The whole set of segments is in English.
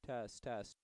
Test, test.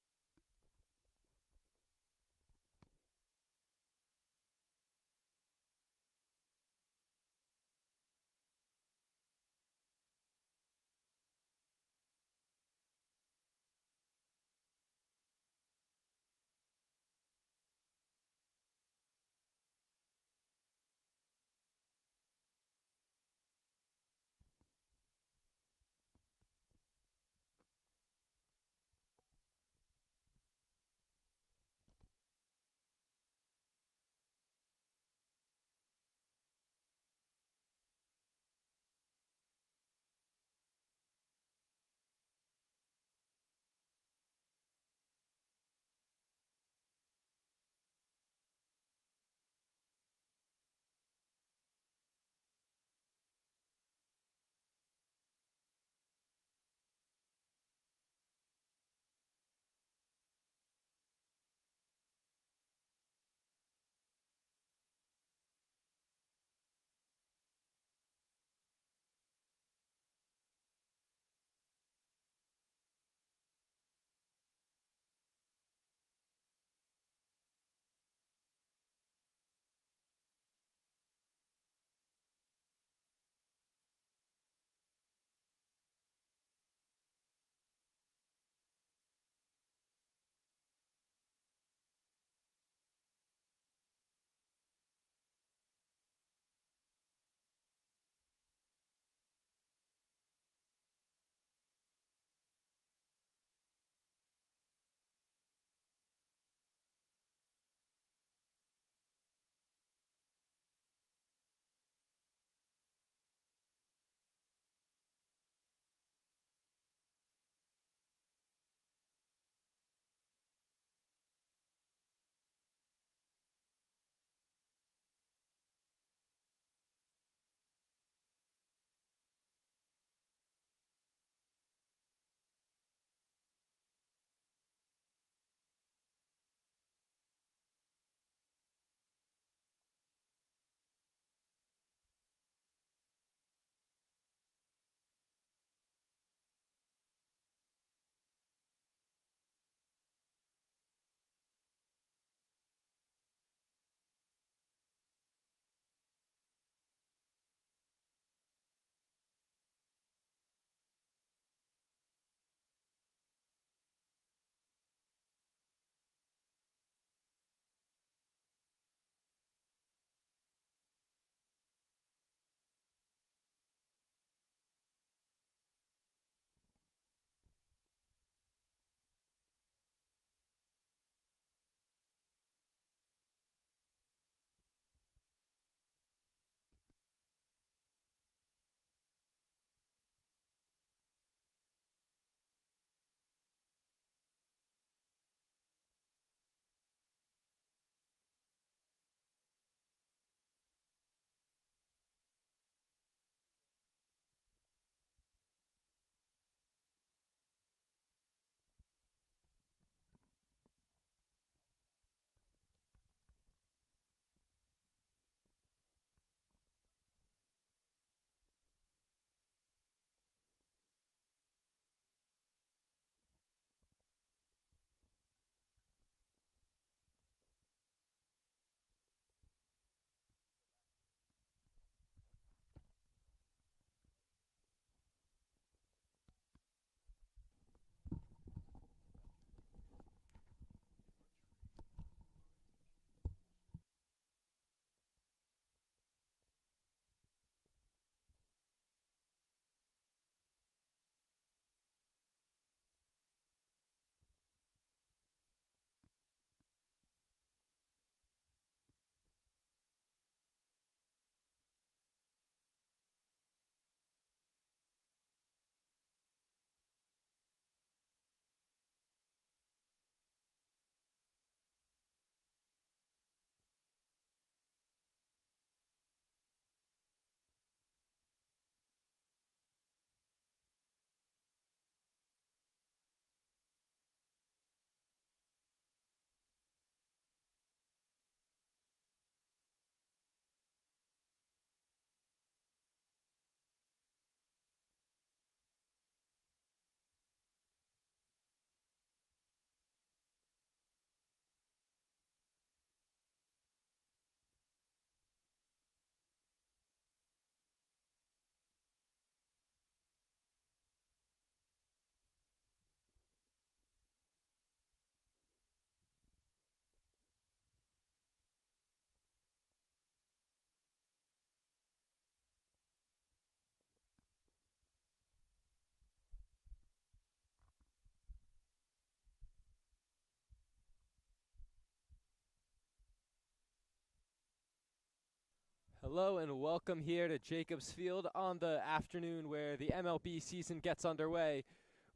Hello and welcome here to Jacobs Field on the afternoon where the MLB season gets underway.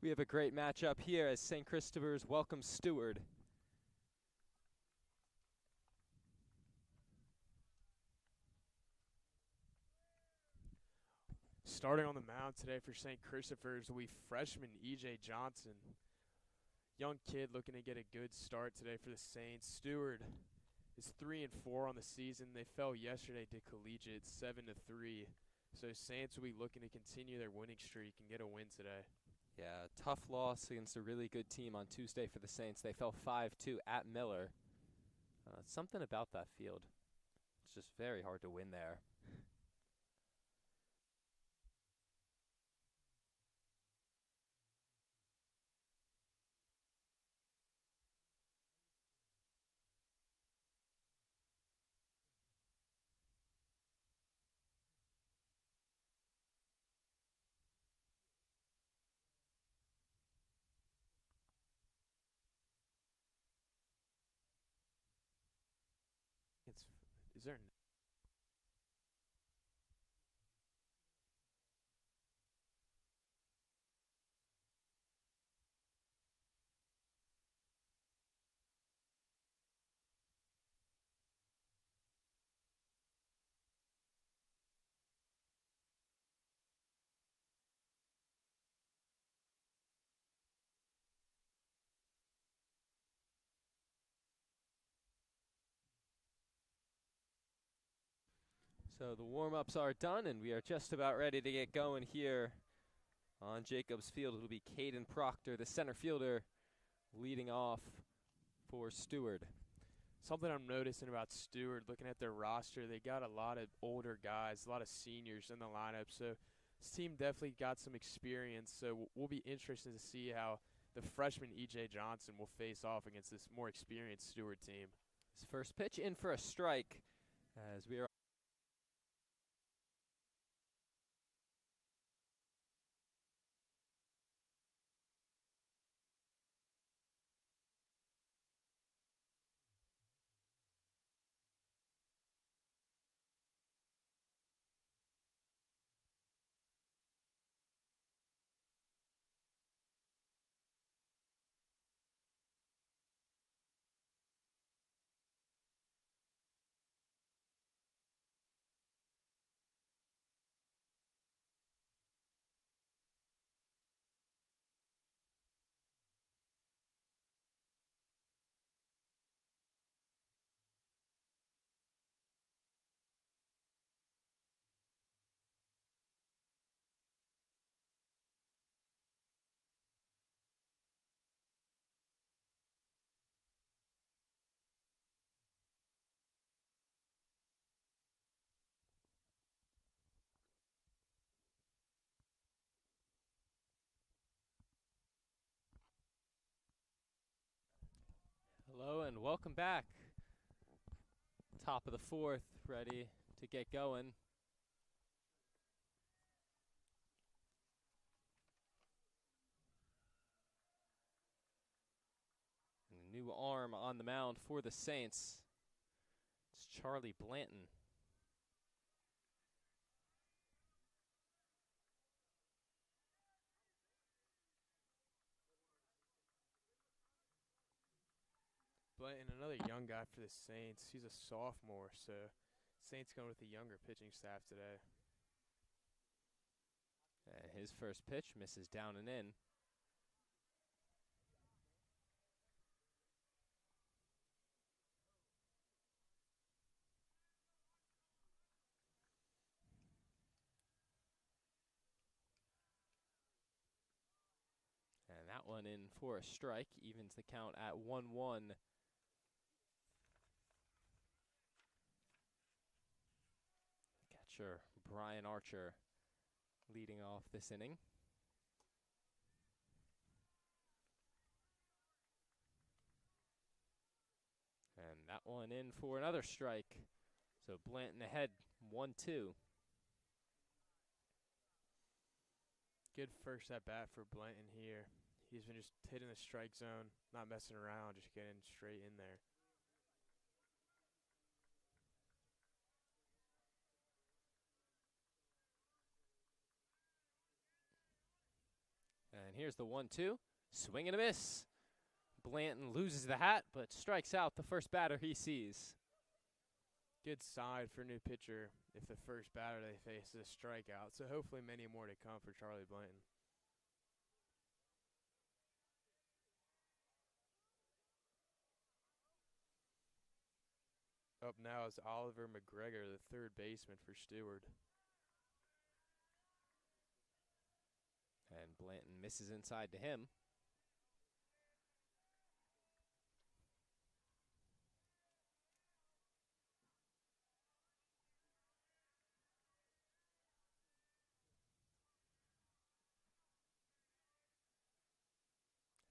We have a great matchup here as St. Christopher's welcomes Steward. Starting on the mound today for St. Christopher's will be freshman E.J. Johnson. Young kid looking to get a good start today for the Saints. Steward is 3-4 on the season. They fell yesterday to Collegiate 7-3. So Saints will be looking to continue their winning streak and get a win today. Yeah, tough loss against a really good team on Tuesday for the Saints. They fell 5-2 at Miller. Something about that field. It's just very hard to win there. Is there? So the warm-ups are done and we are just about ready to get going here on Jacobs Field. It'll be Caden Proctor, the center fielder, leading off for Steward. Something I'm noticing about Steward, looking at their roster, they got a lot of older guys, a lot of seniors in the lineup. So this team definitely got some experience. So we'll be interested to see how the freshman E.J. Johnson will face off against this more experienced Steward team. His first pitch in for a strike as we are Hello and welcome back. Top of the fourth, ready to get going. And a new arm on the mound for the Saints. It's Charlie Blanton. Blanton, another young guy for the Saints. He's a sophomore, so Saints going with the younger pitching staff today. And his first pitch misses down and in. And that one in for a strike, evens the count at 1-1. Catcher Brian Archer leading off this inning. And that one in for another strike. So Blanton ahead, 1-2. Good first at bat for Blanton here. He's been just hitting the strike zone, not messing around, just getting straight in there. here's the 1-2. Swing and a miss. Blanton loses the hat, but strikes out the first batter he sees. Good sign for a new pitcher if the first batter they face is a strikeout. So hopefully many more to come for Charlie Blanton. Up now is Oliver McGregor, the third baseman for Steward. And Blanton misses inside to him.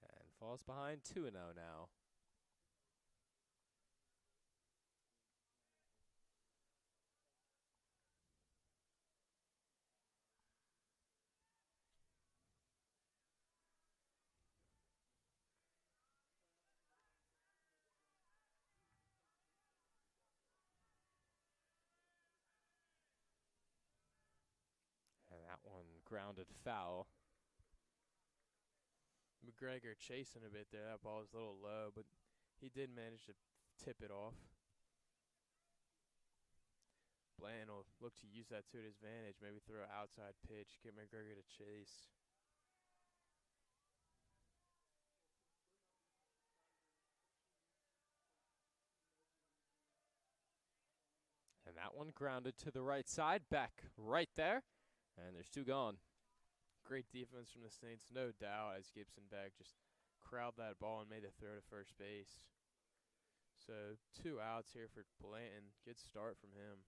And falls behind 2-0 now. And that one grounded foul. McGregor chasing a bit there. That ball was a little low, but he did manage to tip it off. Blanton will look to use that to his advantage. Maybe throw an outside pitch, get McGregor to chase. And that one grounded to the right side, back right there. And there's 2 gone. Great defense from the Saints, no doubt, as Gibson Beck just crowded that ball and made the throw to first base. So 2 outs here for Blanton. Good start from him.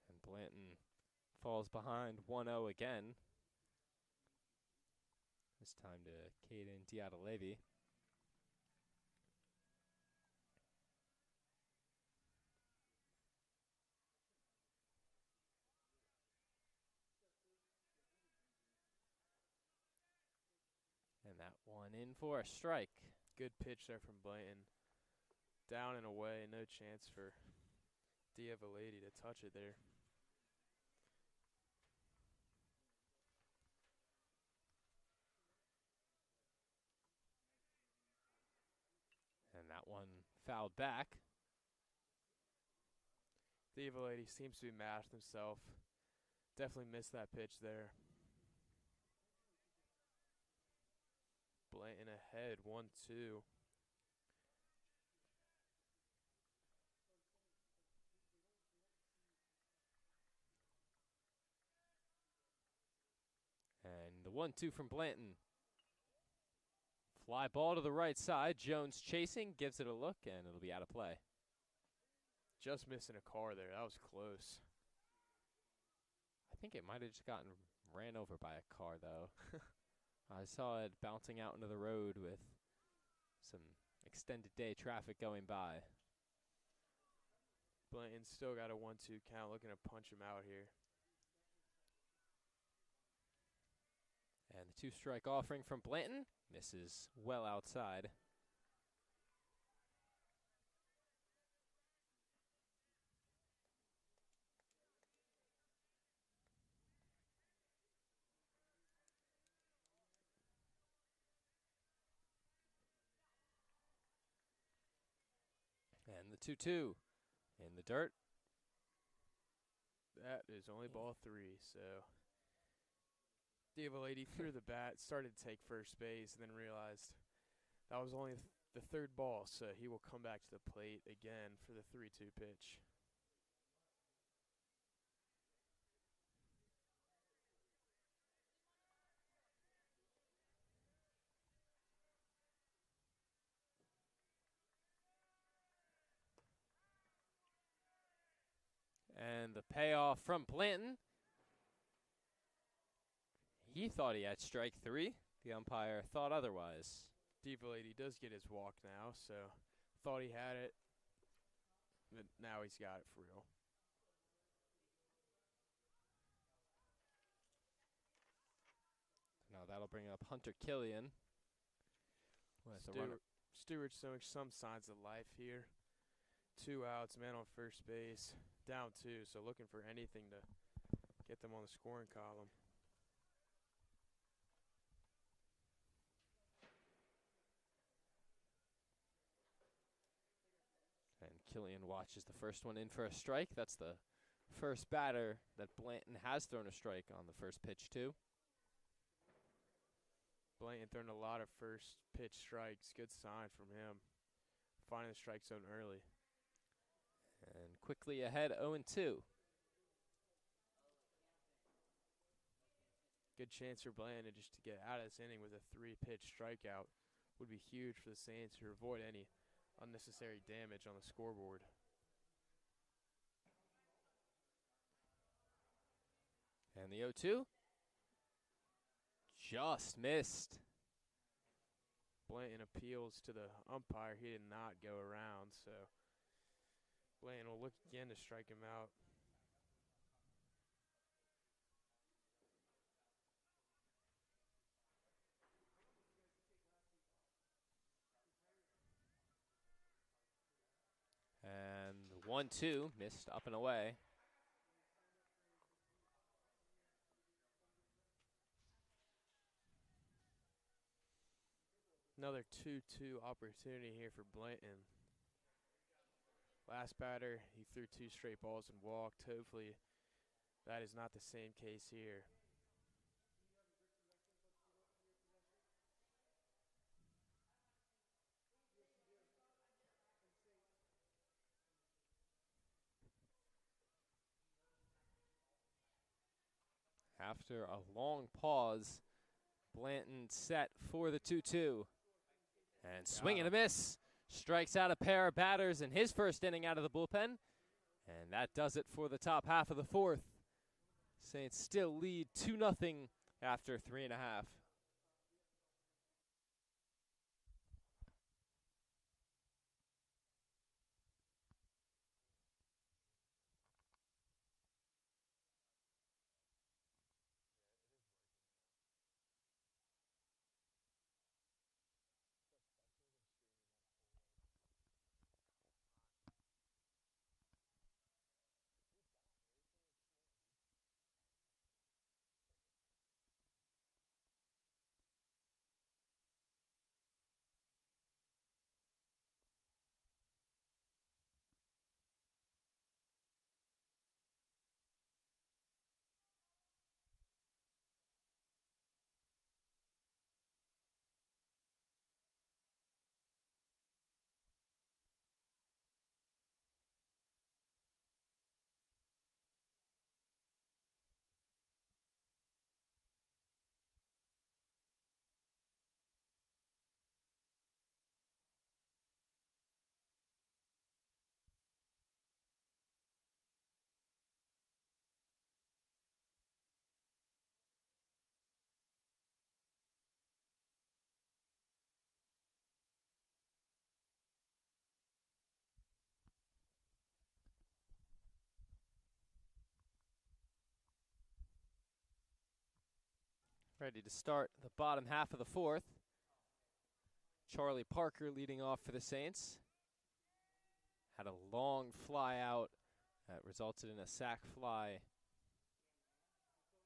And Blanton falls behind 1-0 again. This time to Caden Diatalevi. And that one in for a strike. Good pitch there from Blanton. Down and away, no chance for Diavalady to touch it there. And that one fouled back. Diavalady seems to be mad at himself. Definitely missed that pitch there. Blanton ahead, 1-2. And the 1-2 from Blanton. Fly ball to the right side. Jones chasing, gives it a look, and it'll be out of play. Just missing a car there. That was close. I think it might have just gotten ran over by a car, though. I saw it bouncing out into the road with some extended day traffic going by. Blanton still got a 1-2 count, looking to punch him out here. And the 2-strike offering from Blanton misses well outside. And the 2-2 in the dirt. That is only ball 3, so Diavalady threw the bat, started to take first base, and then realized that was only the 3rd ball, so he will come back to the plate again for the 3-2 pitch. And the payoff from Blanton. He thought he had strike 3. The umpire thought otherwise. Diavalady does get his walk now, so thought he had it. but now he's got it for real. Now that'll bring up Hunter Killian. Stewart showing some signs of life here. 2 outs, man on first base, down 2, so looking for anything to get them on the scoring column. And Killian watches the first one in for a strike. That's the first batter that Blanton has thrown a strike on the first pitch to. Blanton throwing a lot of first pitch strikes. Good sign from him. Finding the strike zone early. And quickly ahead, 0-2. Good chance for Blanton just to get out of this inning with a 3-pitch strikeout. Would be huge for the Saints to avoid any unnecessary damage on the scoreboard. And the 0-2 just missed. Blanton appeals to the umpire. He did not go around, so Blanton will look again to strike him out. And the 1-2 missed up and away. Another 2-2 opportunity here for Blanton. Last batter, he threw 2 straight balls and walked. Hopefully, that is not the same case here. After a long pause, Blanton set for the 2-2. And swing and a miss. Strikes out a pair of batters in his first inning out of the bullpen. And that does it for the top half of the fourth. Saints still lead 2-0 after 3.5. Ready to start the bottom half of the fourth. Charlie Parker leading off for the Saints. Had a long fly out that resulted in a sac fly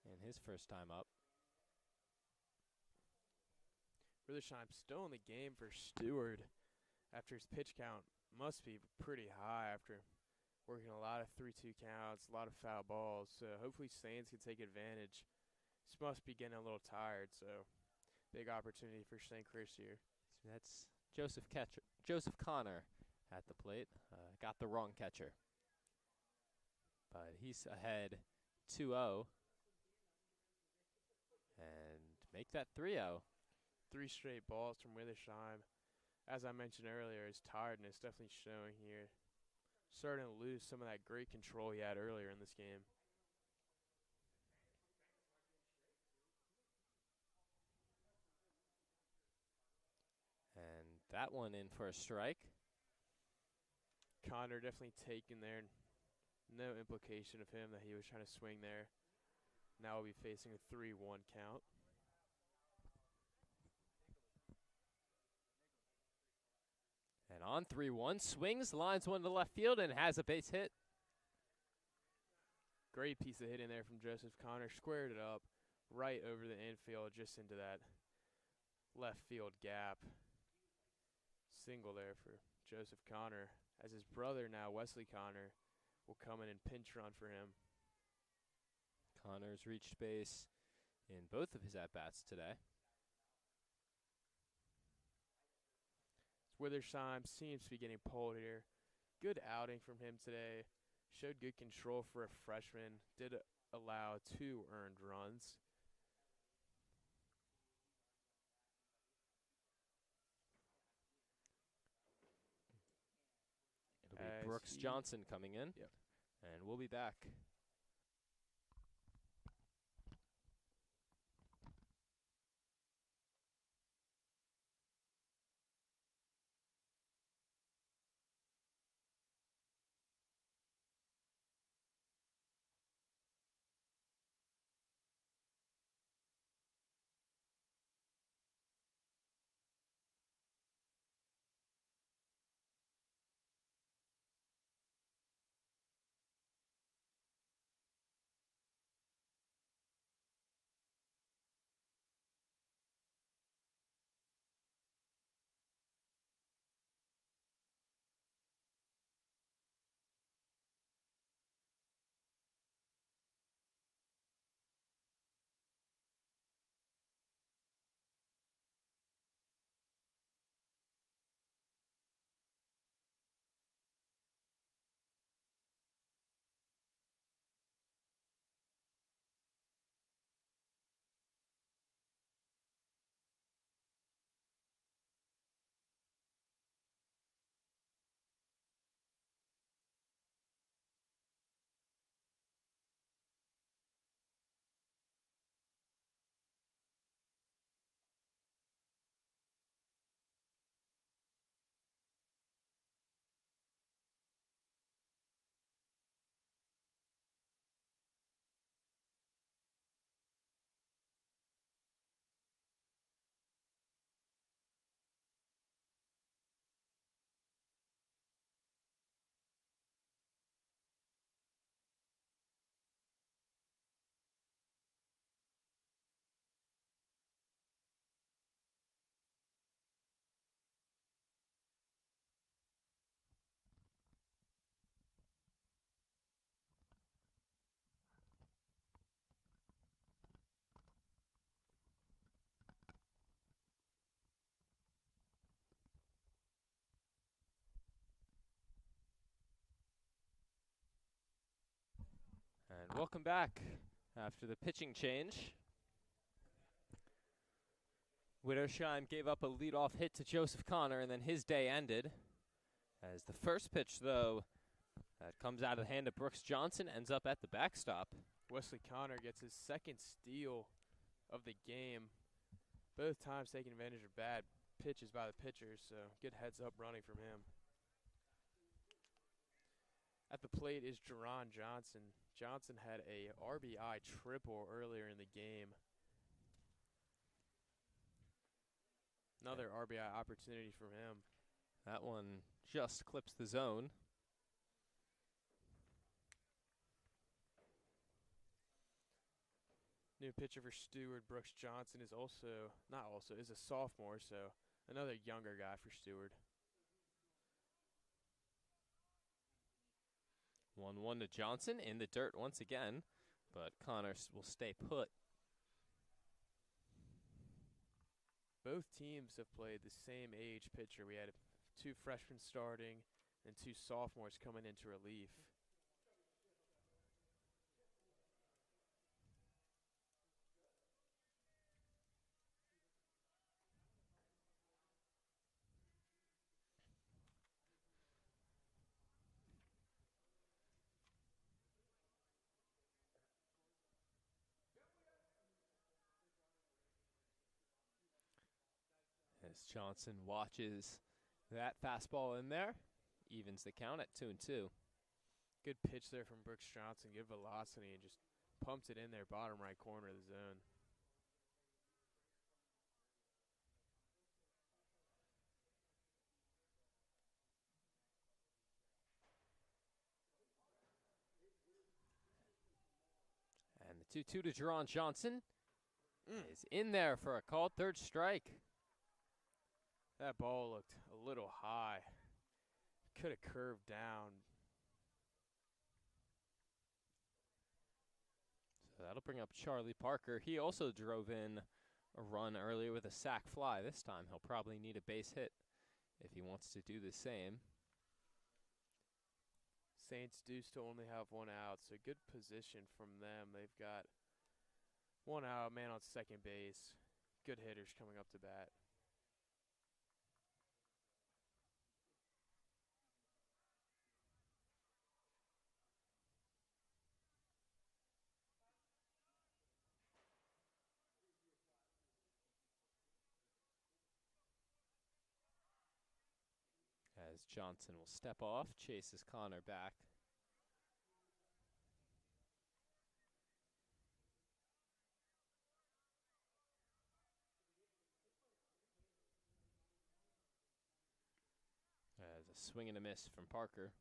in his first time up. Withersheim still in the game for Steward after his pitch count must be pretty high after working a lot of 3-2 counts, a lot of foul balls. So hopefully Saints can take advantage. This must be getting a little tired, so big opportunity for St. Chris here. So that's Joseph Connor at the plate. Got the wrong catcher. But he's ahead 2-0. And make that 3-0. 3 straight balls from Withersheim. As I mentioned earlier, his tiredness definitely showing here. Starting to lose some of that great control he had earlier in this game. And that one in for a strike. Connor definitely taken there. No implication of him that he was trying to swing there. Now we'll be facing a 3-1 count. And on 3-1, swings, lines one to left field, and has a base hit. Great piece of hitting there from Joseph Connor. Squared it up right over the infield, just into that left field gap. Single there for Joseph Connor, as his brother now, Wesley Connor, will come in and pinch run for him. Connor's reached base in both of his at-bats today. Withersheim seems to be getting pulled here. Good outing from him today. Showed good control for a freshman. Did allow 2 earned runs. It'll be Brooks Johnson coming in. Yep. And we'll be back. And welcome back after the pitching change. Withersheim gave up a leadoff hit to Joseph Connor, and then his day ended. As the first pitch, though, that comes out of the hand of Brooks Johnson, ends up at the backstop. Wesley Connor gets his second steal of the game. Both times taking advantage of bad pitches by the pitchers, so good heads-up running from him. At the plate is Jerron Johnson. Johnson had a RBI triple earlier in the game. Another RBI opportunity from him. That one just clips the zone. New pitcher for Steward, Brooks Johnson, is a sophomore, so another younger guy for Steward. 1-1 to Johnson in the dirt once again, but Connor will stay put. Both teams have played the same age pitcher. We had 2 freshmen starting and 2 sophomores coming into relief. As Johnson watches that fastball in there, evens the count at 2-2. Good pitch there from Brooks Johnson. Good velocity and just pumped it in there, bottom right corner of the zone. And the 2-2 to Jerron Johnson is in there for a called third strike. That ball looked a little high. Could have curved down. So that'll bring up Charlie Parker. He also drove in a run earlier with a sac fly. This time he'll probably need a base hit if he wants to do the same. Saints do still only have one out, so good position from them. They've got one out, man on second base. Good hitters coming up to bat. As Johnson will step off, chases Connor back. As a swing and a miss from Parker.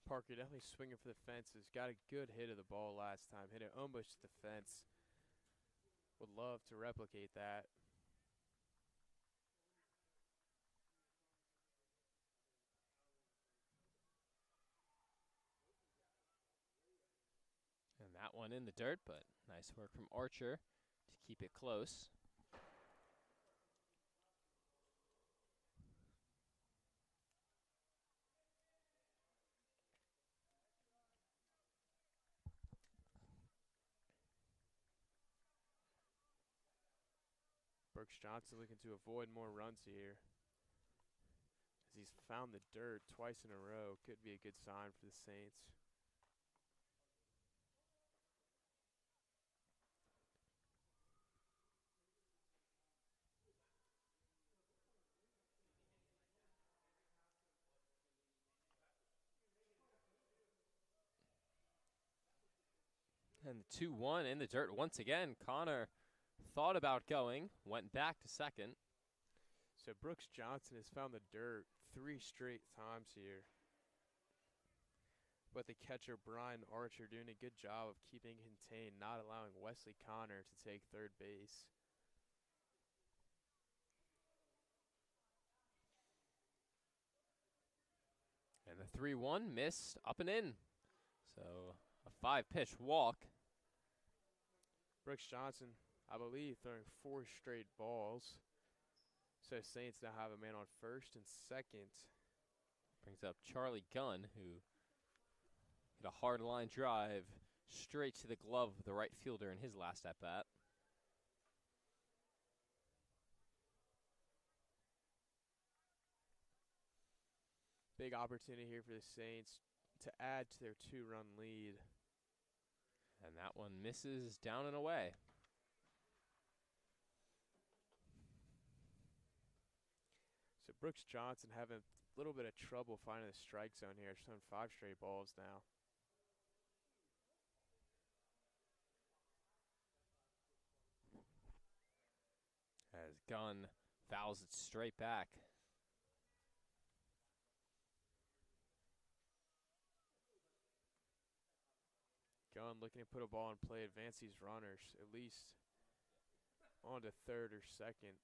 Parker definitely swinging for the fences. Got a good hit of the ball last time. Hit it almost to the fence. Would love to replicate that. And that one in the dirt, but nice work from Archer to keep it close. Brooks Johnson looking to avoid more runs here. As he's found the dirt twice in a row. Could be a good sign for the Saints. And the 2-1 in the dirt once again. Connor thought about going, went back to second. So Brooks Johnson has found the dirt 3 straight times here. But the catcher, Brian Archer, doing a good job of keeping contained, not allowing Wesley Connor to take third base. And the 3-1 missed up and in. So a 5-pitch walk. Brooks Johnson, I believe, throwing 4 straight balls. So Saints now have a man on first and second. Brings up Charlie Gunn, who hit a hard line drive straight to the glove of the right fielder in his last at-bat. Big opportunity here for the Saints to add to their 2-run lead. And that one misses down and away. So Brooks Johnson having a little bit of trouble finding the strike zone here. Showing 5 straight balls now. As Gunn fouls it straight back. Gunn looking to put a ball in play, advance these runners at least on to third or second.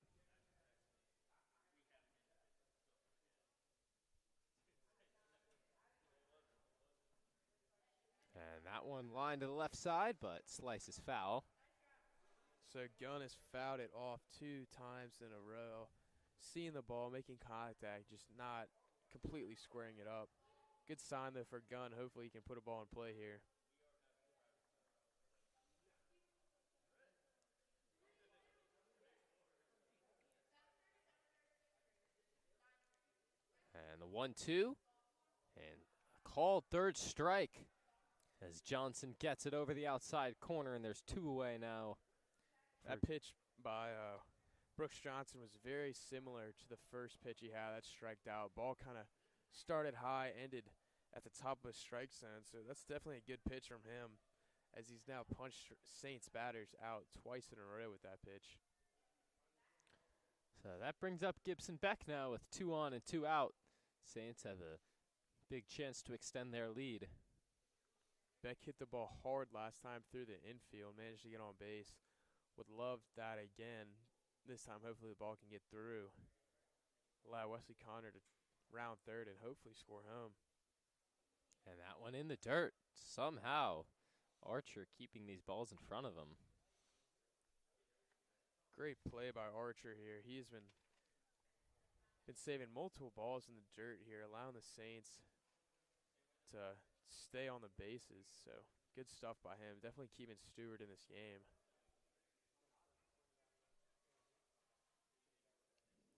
And that one lined to the left side, but slices foul. So Gunn has fouled it off 2 times in a row. Seeing the ball, making contact, just not completely squaring it up. Good sign though for Gunn. Hopefully he can put a ball in play here. And the 1-2. And a called third strike as Johnson gets it over the outside corner, and there's 2 away now. That pitch by Brooks Johnson was very similar to the first pitch he had that striked out. Ball kind of started high, ended at the top of his strike zone, so that's definitely a good pitch from him, as he's now punched Saints batters out twice in a row with that pitch. So that brings up Gibson Beck now with 2 on and 2 out. Saints have a big chance to extend their lead. Beck hit the ball hard last time through the infield, managed to get on base. Would love that again. This time, hopefully, the ball can get through. Allow Wesley Connor to round third and hopefully score home. And that one in the dirt. Somehow, Archer keeping these balls in front of him. Great play by Archer here. He's been saving multiple balls in the dirt here, allowing the Saints to stay on the bases. So good stuff by him. Definitely keeping Steward in this game.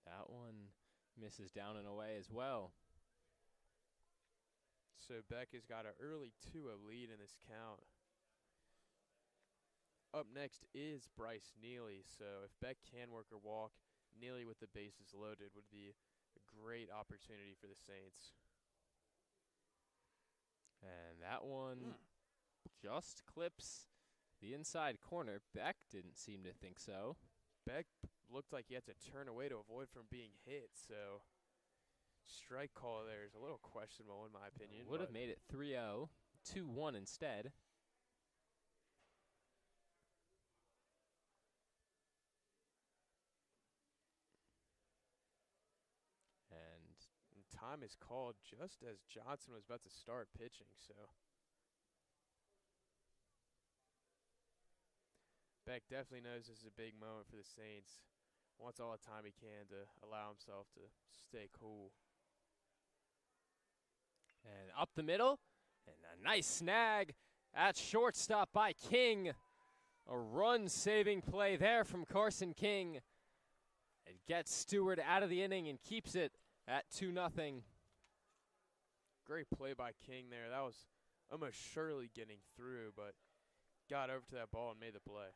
That one misses down and away as well. So Beck has got an early 2-0 lead in this count. Up next is Bryce Neely. So if Beck can work or walk, Neely with the bases loaded would be a great opportunity for the Saints. And that one just clips the inside corner. Beck didn't seem to think so. Beck looked like he had to turn away to avoid from being hit, so strike call there is a little questionable in my opinion. Would have made it 3-0, 2-1 instead. And time is called just as Johnson was about to start pitching, so Beck definitely knows this is a big moment for the Saints. Wants all the time he can to allow himself to stay cool. And up the middle, and a nice snag at shortstop by King. A run-saving play there from Carson King. It gets Steward out of the inning and keeps it at 2-0. Great play by King there. That was almost surely getting through, but got over to that ball and made the play.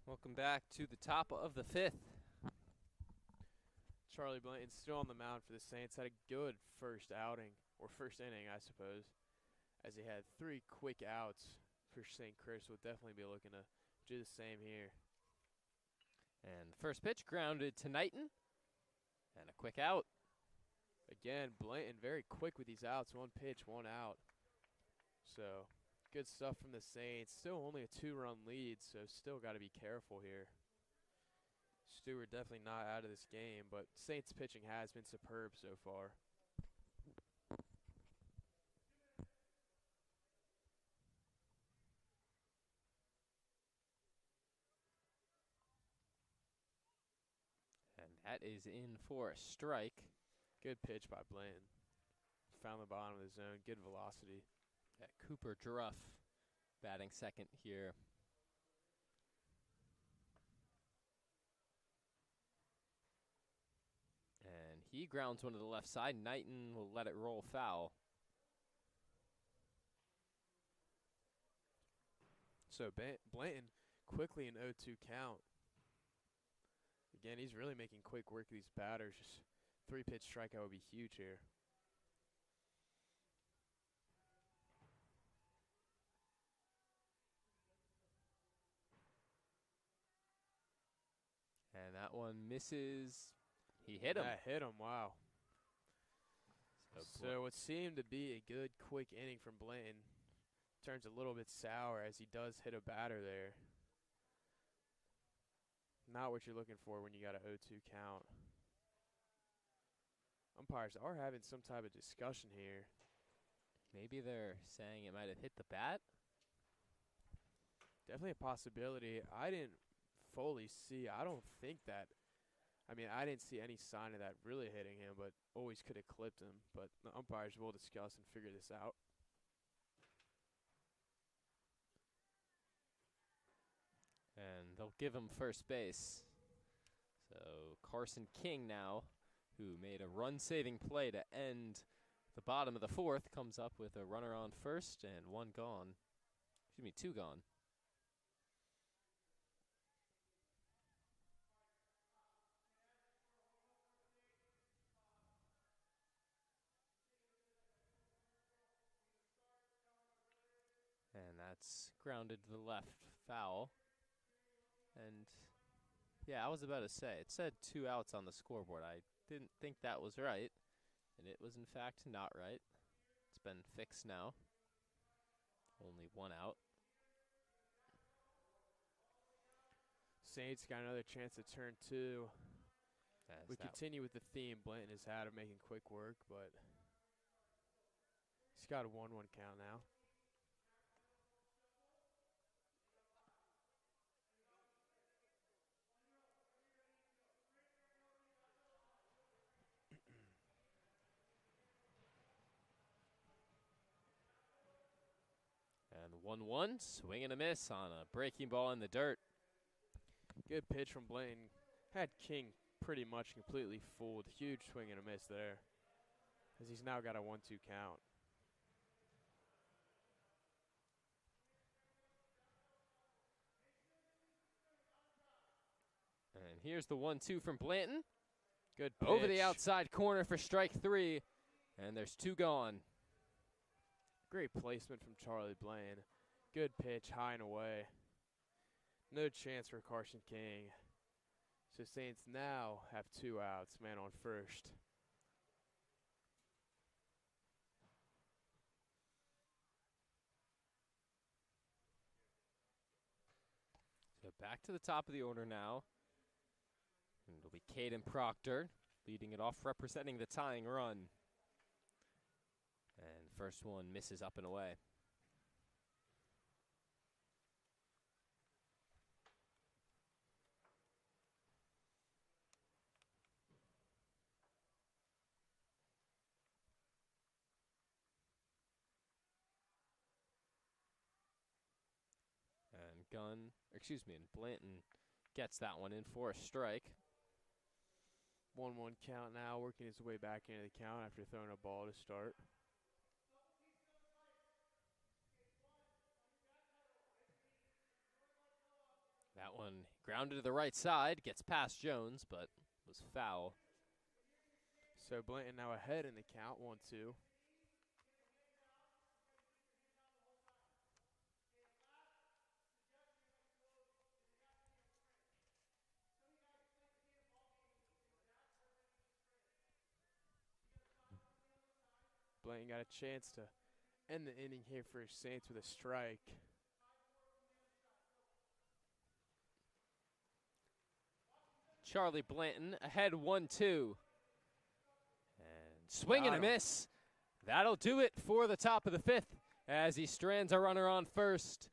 Welcome back to the top of the 5th. Charlie Blanton still on the mound for the Saints. Had a good first outing, or first inning, I suppose, as he had 3 quick outs for St. Chris. Will definitely be looking to do the same here. And the first pitch grounded to Knighton. And a quick out. Again, Blanton very quick with these outs. 1 pitch, 1 out. So good stuff from the Saints. Still only a 2-run lead, so still got to be careful here. Steward definitely not out of this game, but Saints pitching has been superb so far. that is in for a strike. Good pitch by Blanton. Found the bottom of the zone. Good velocity. Got Cooper Druff batting second here. And he grounds one to the left side. Knighton will let it roll foul. So Blanton quickly an 0-2 count. Again, he's really making quick work of these batters. Just 3-pitch strikeout would be huge here. And that one misses. He hit him. That hit him, wow. So So what seemed to be a good quick inning from Blanton turns a little bit sour as he does hit a batter there. Not what you're looking for when you got an 0-2 count. Umpires are having some type of discussion here. maybe they're saying it might have hit the bat. Definitely a possibility. I didn't fully see. I don't think that. I mean, I didn't see any sign of that really hitting him, but always could have clipped him. But the umpires will discuss and figure this out. And they'll give him first base. So Carson King now, who made a run-saving play to end the bottom of the fourth, comes up with a runner on first and one gone. Excuse me, two gone. And that's grounded to the left, foul. And yeah, I was about to say, it said 2 outs on the scoreboard. I didn't think that was right, and it was in fact not right. It's been fixed now. Only 1 out. Saints got another chance to turn 2. As We that continue with the theme Blanton has had of making quick work, but he's got a 1-1 count now. And the 1-1, swing and a miss on a breaking ball in the dirt. Good pitch from Blanton. Had King pretty much completely fooled. Huge swing and a miss there, as he's now got a 1-2 count. And here's the 1-2 from Blanton. Good pitch. Over the outside corner for strike 3, and there's 2 gone. Great placement from Charlie Blanton. Good pitch, high and away. No chance for Carson King. So Saints now have 2 outs, man on first. So back to the top of the order now. And it'll be Caden Proctor leading it off, representing the tying run. And the first one misses up and away. And Blanton gets that one in for a strike. 1-1 count now, working his way back into the count after throwing a ball to start. That one grounded to the right side, gets past Jones, but was foul. So Blanton now ahead in the count, 1-2. Blanton got a chance to end the inning here for his Saints with a strike. Charlie Blanton ahead 1-2. And swing and a miss. That'll do it for the top of the 5th as he strands a runner on first.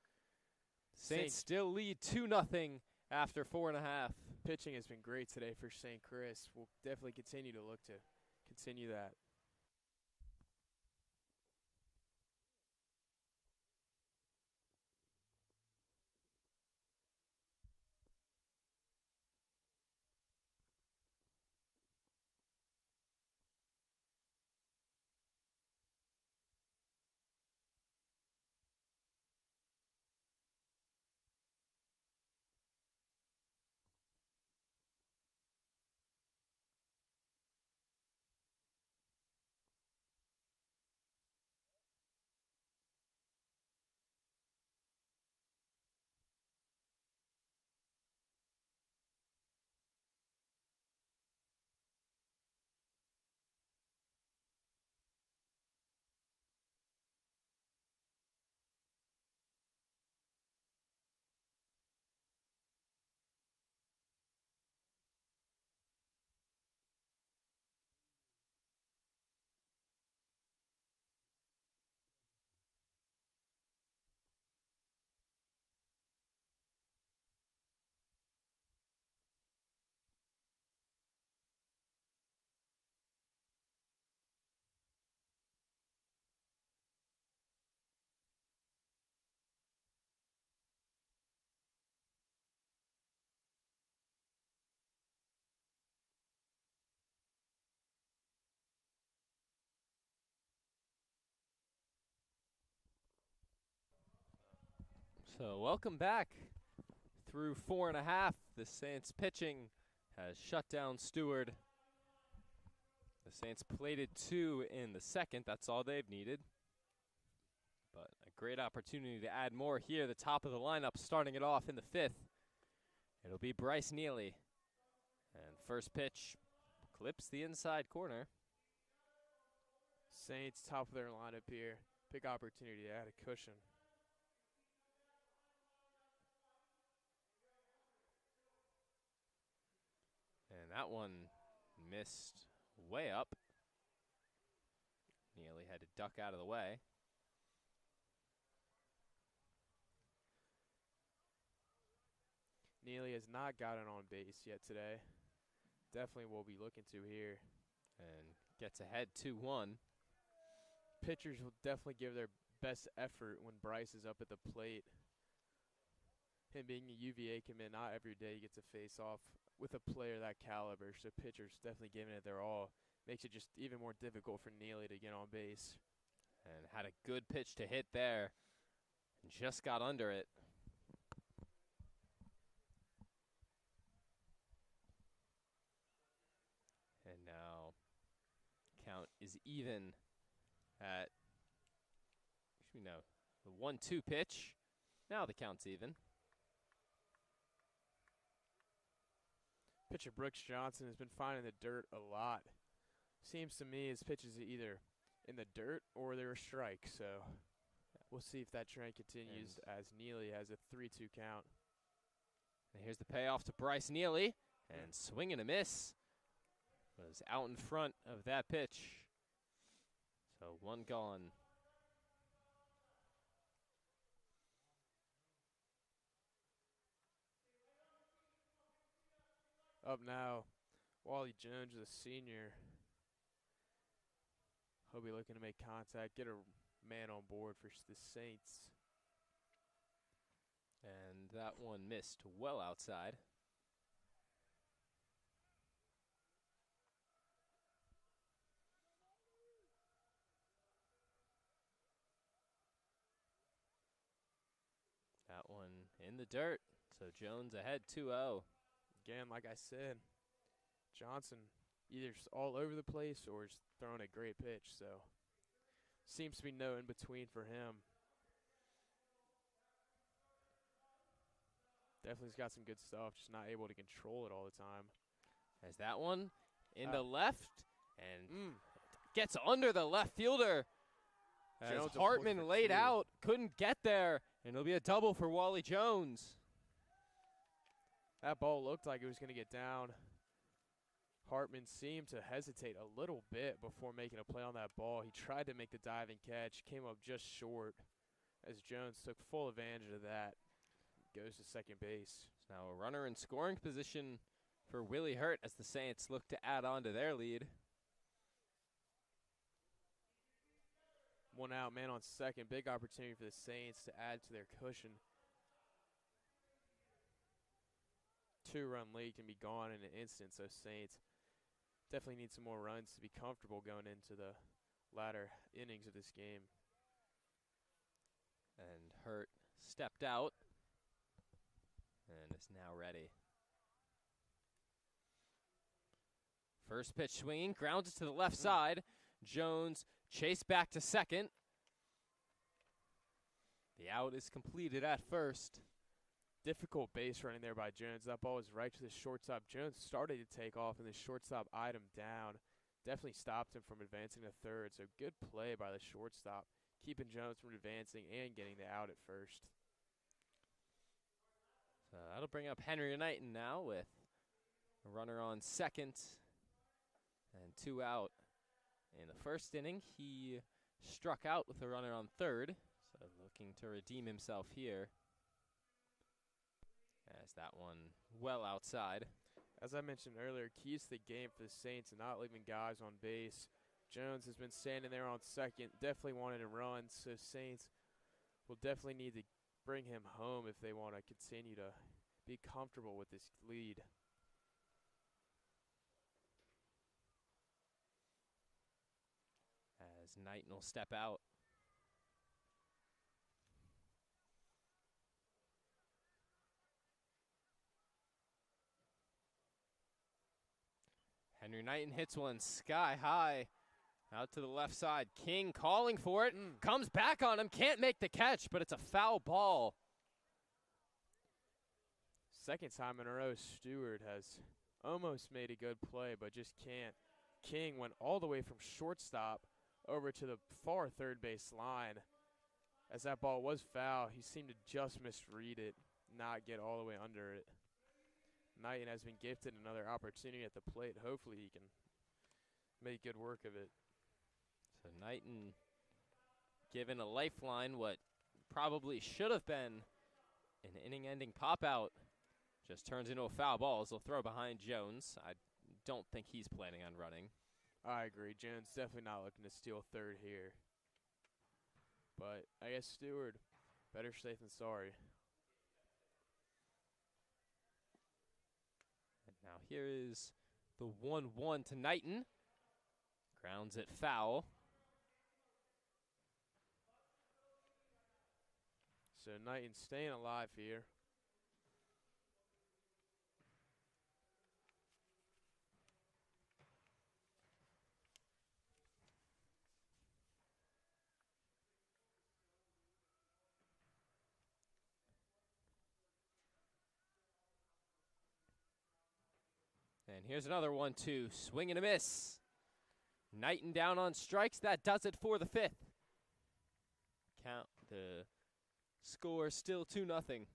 Saints still lead 2-0 after 4.5. pitching has been great today for St. Chris. We'll definitely continue to look to continue that. So welcome back. Through 4.5, the Saints pitching has shut down Steward. The Saints plated 2 in the second. That's all they've needed. But a great opportunity to add more here. The top of the lineup starting it off in the 5th. It'll be Bryce Neely. And first pitch clips the inside corner. Saints top of their lineup here. Big opportunity to add a cushion. And that one missed way up. Neely had to duck out of the way. Neely has not gotten on base yet today. Definitely will be looking to here. And gets ahead 2-1. Pitchers will definitely give their best effort when Bryce is up at the plate. Him being a UVA commit, not every day you get to face off with a player that caliber, so pitchers definitely giving it their all. Makes it just even more difficult for Neely to get on base. And had a good pitch to hit there. And just got under it. And now count is even at, the 1-2 pitch. Now the count's even. Pitcher Brooks Johnson has been finding the dirt a lot. Seems to me his pitches are either in the dirt or they're a strike, so we'll see if that trend continues as Neely has a 3-2 count. And here's the payoff to Bryce Neely, and swing and a miss. Was out in front of that pitch. So one gone. Up now, Wally Jones, the senior. He'll be looking to make contact, get a man on board for the Saints. And that one missed well outside. That one in the dirt. So Jones ahead 2-0. Again, like I said, Johnson either all over the place or is throwing a great pitch, so seems to be no in between for him. Definitely's got some good stuff, just not able to control it all the time. As that one in the left and gets under the left fielder. As Hartman laid out, couldn't get there, and it'll be a double for Wally Jones. That ball looked like it was going to get down. Hartman seemed to hesitate a little bit before making a play on that ball. He tried to make the diving catch, came up just short as Jones took full advantage of that. Goes to second base. So now a runner in scoring position for Willie Hurt as the Saints look to add on to their lead. One out, man on second. Big opportunity for the Saints to add to their cushion. 2-run lead can be gone in an instant, so Saints definitely need some more runs to be comfortable going into the latter innings of this game. And Hurt stepped out and is now ready. First pitch swinging, grounds it to the left side. Jones chased back to second. The out is completed at first. Difficult base running there by Jones. That ball was right to the shortstop. Jones started to take off, and the shortstop eyed him down. Definitely stopped him from advancing to third, so good play by the shortstop, keeping Jones from advancing and getting the out at first. So that'll bring up Henry Knighton now with a runner on second and 2 out. In the first inning, he struck out with a runner on third, so looking to redeem himself here. As that one well outside. As I mentioned earlier, keys to the game for the Saints and not leaving guys on base. Jones has been standing there on second, definitely wanted to run, so Saints will definitely need to bring him home if they want to continue to be comfortable with this lead. As Knighton will step out. Henry Knighton hits one sky high out to the left side. King calling for it, comes back on him, can't make the catch, but it's a foul ball. Second time in a row, Steward has almost made a good play, but just can't. King went all the way from shortstop over to the far third base line. As that ball was foul, he seemed to just misread it, not get all the way under it. Knighton has been gifted another opportunity at the plate. Hopefully he can make good work of it. So Knighton given a lifeline, what probably should have been an inning-ending pop-out. Just turns into a foul ball as they'll throw behind Jones. I don't think he's planning on running. I agree. Jones definitely not looking to steal third here. But I guess Steward, better safe than sorry. And now here is the 1-1 to Knighton. Grounds it foul. So Knighton staying alive here. And here's another 1-2. Swing and a miss. Knighton down on strikes. That does it for the fifth. Count the score still 2-0.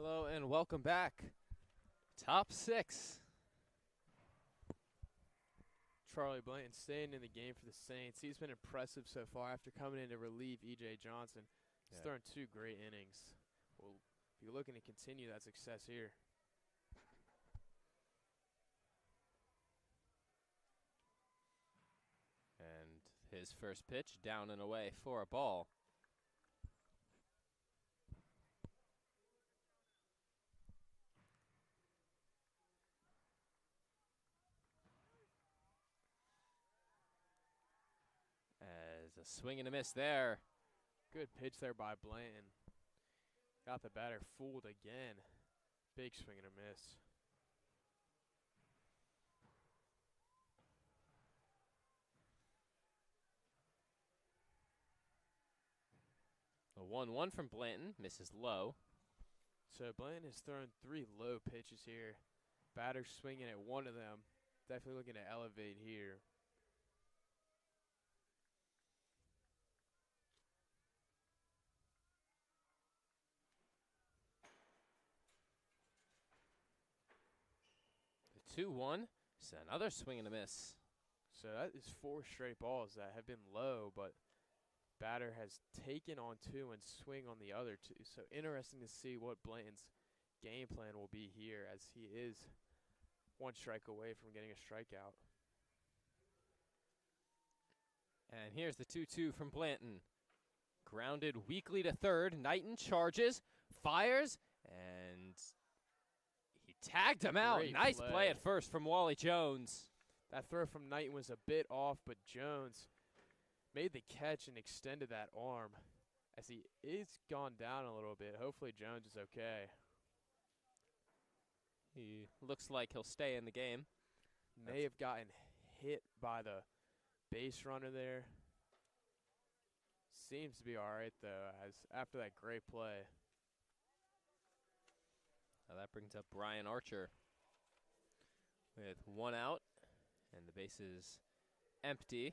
Hello and welcome back. Top 6. Charlie Blanton staying in the game for the Saints. He's been impressive so far after coming in to relieve E.J. Johnson. He's thrown 2 great innings. We'll be looking to continue that success here. And his first pitch down and away for a ball. As a swing and a miss there. Good pitch there by Blanton. Got the batter fooled again. Big swing and a miss. A 1-1 from Blanton, misses low. So Blanton has thrown 3 low pitches here. Batter swinging at one of them. Definitely looking to elevate here. The 2-1, so another swing and a miss. So that is 4 straight balls that have been low, but batter has taken on 2 and swing on the other 2. So interesting to see what Blanton's game plan will be here, as he is 1 strike away from getting a strikeout. And here's the 2-2 from Blanton. Grounded weakly to third. Knighton charges, fires, and he tagged him out. Great Nice play. play at first from Wally Jones. That throw from Knighton was a bit off, but Jones made the catch and extended that arm as he is gone down a little bit. Hopefully Jones is okay. He looks like he'll stay in the game. May have gotten hit by the base runner there. Seems to be all right, though, as after that great play. Now that brings up Brian Archer with 1 out, and the base is empty.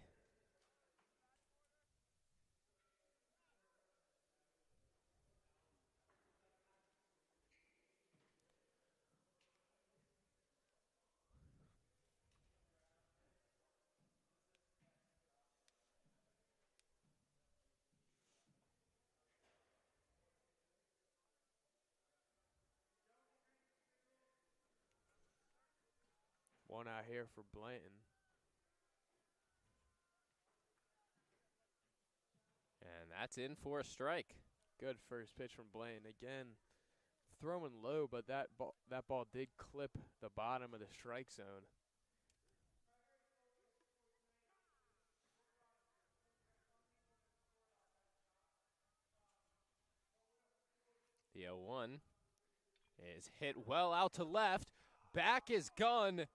One out here for Blanton. And that's in for a strike. Good first pitch from Blanton. Again, throwing low, but that ball did clip the bottom of the strike zone. The 0-1 is hit well out to left. Back is Gunn.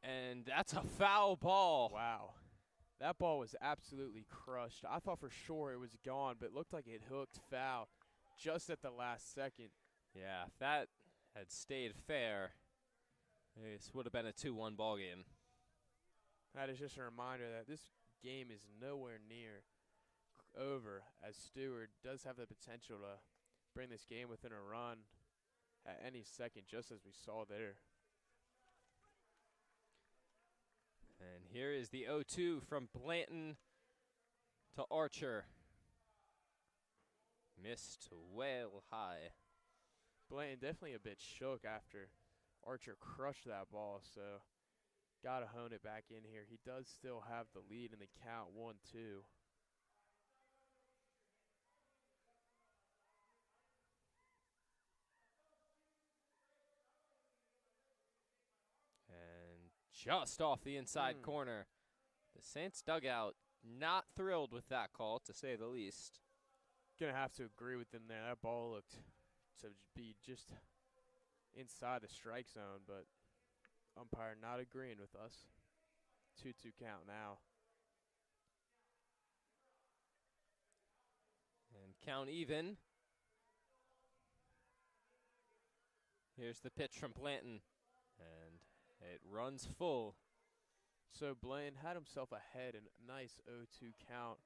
And that's a foul ball. Wow. That ball was absolutely crushed. I thought for sure it was gone, but it looked like it hooked foul just at the last second. Yeah, if that had stayed fair, this would have been a 2-1 ball game. That is just a reminder that this game is nowhere near over, as Steward does have the potential to bring this game within a run at any second, just as we saw there. And here is the 0-2 from Blanton to Archer. Missed well high. Blanton definitely a bit shook after Archer crushed that ball, so got to hone it back in here. He does still have the lead in the count, 1-2. Just off the inside corner. The Saints dugout not thrilled with that call, to say the least. Gonna have to agree with them there. That ball looked to be just inside the strike zone, but umpire not agreeing with us. 2-2 count now. And count even. Here's the pitch from Blanton. And it runs full. So Blanton had himself ahead in a nice 0-2 count,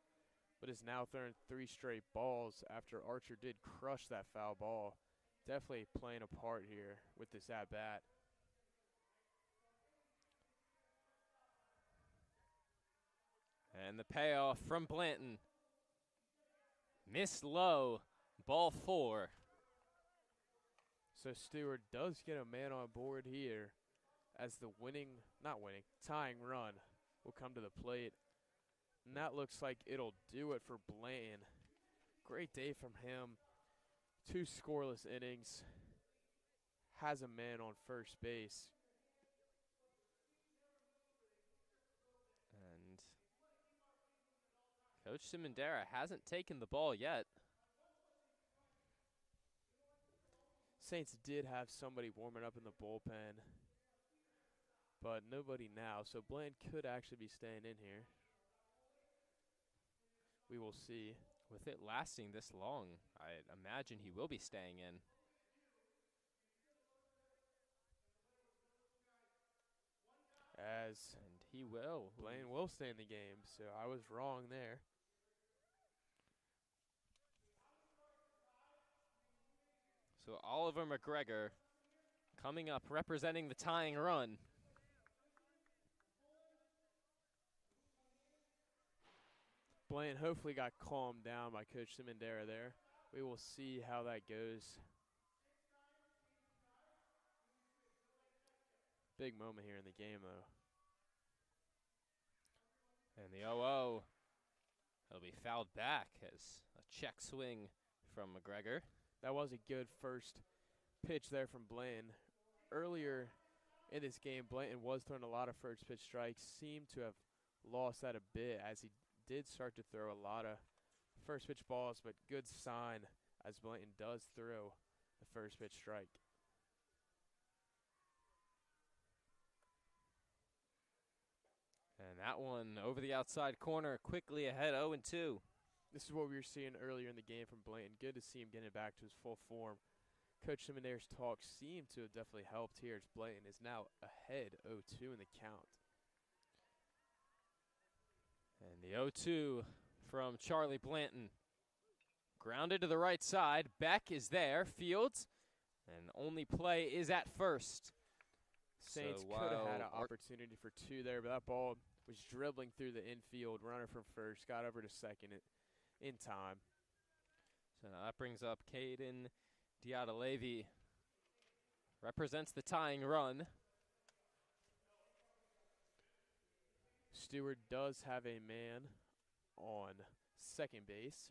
but is now throwing 3 straight balls after Archer did crush that foul ball. Definitely playing a part here with this at-bat. And the payoff from Blanton. Missed low, ball 4. So Steward does get a man on board here as the tying run will come to the plate. And that looks like it'll do it for Blanton. Great day from him. 2 scoreless innings. Has a man on first base. And Coach Simondera hasn't taken the ball yet. Saints did have somebody warming up in the bullpen, but nobody now. So Blanton could actually be staying in here. We will see. With it lasting this long, I imagine he will be staying in. And he will. Blanton will stay in the game, so I was wrong there. So Oliver McGregor coming up representing the tying run. Blanton hopefully got calmed down by Coach Simondera there. We will see how that goes. Big moment here in the game, though. And the 0-0. It'll be fouled back as a check swing from McGregor. That was a good first pitch there from Blanton. Earlier in this game, Blanton was throwing a lot of first pitch strikes. Seemed to have lost that a bit as he did start to throw a lot of first pitch balls, but good sign as Blanton does throw the first pitch strike. And that one over the outside corner, quickly ahead 0-2. This is what we were seeing earlier in the game from Blanton. Good to see him getting back to his full form. Coach Simondera's talk seemed to have definitely helped here as Blanton is now ahead 0-2 in the count. And the 0-2 from Charlie Blanton. Grounded to the right side. Beck is there. Fields. And only play is at first. Saints could have had an opportunity for 2 there, but that ball was dribbling through the infield. Runner from first. Got over to second in time. So now that brings up Caden Diatalevi. Represents the tying run. Steward does have a man on second base.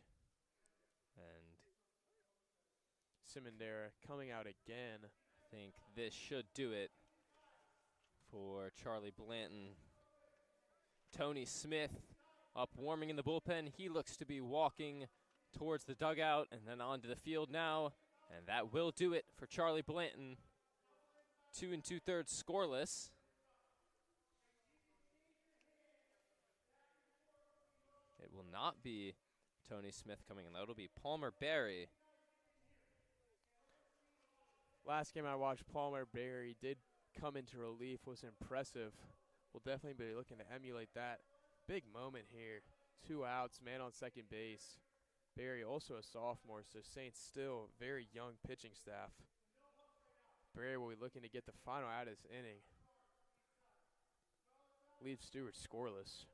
And Simondera coming out again. I think this should do it for Charlie Blanton. Tony Smith up warming in the bullpen. He looks to be walking towards the dugout and then onto the field now. And that will do it for Charlie Blanton. 2 2/3 scoreless. It will not be Tony Smith coming in. That'll be Palmer Berry. Last game I watched, Palmer Berry did come into relief, was impressive. We'll definitely be looking to emulate that. Big moment here. 2 outs, man on second base. Berry also a sophomore, so Saints still very young pitching staff. Berry will be looking to get the final out of this inning. Leaves Steward scoreless.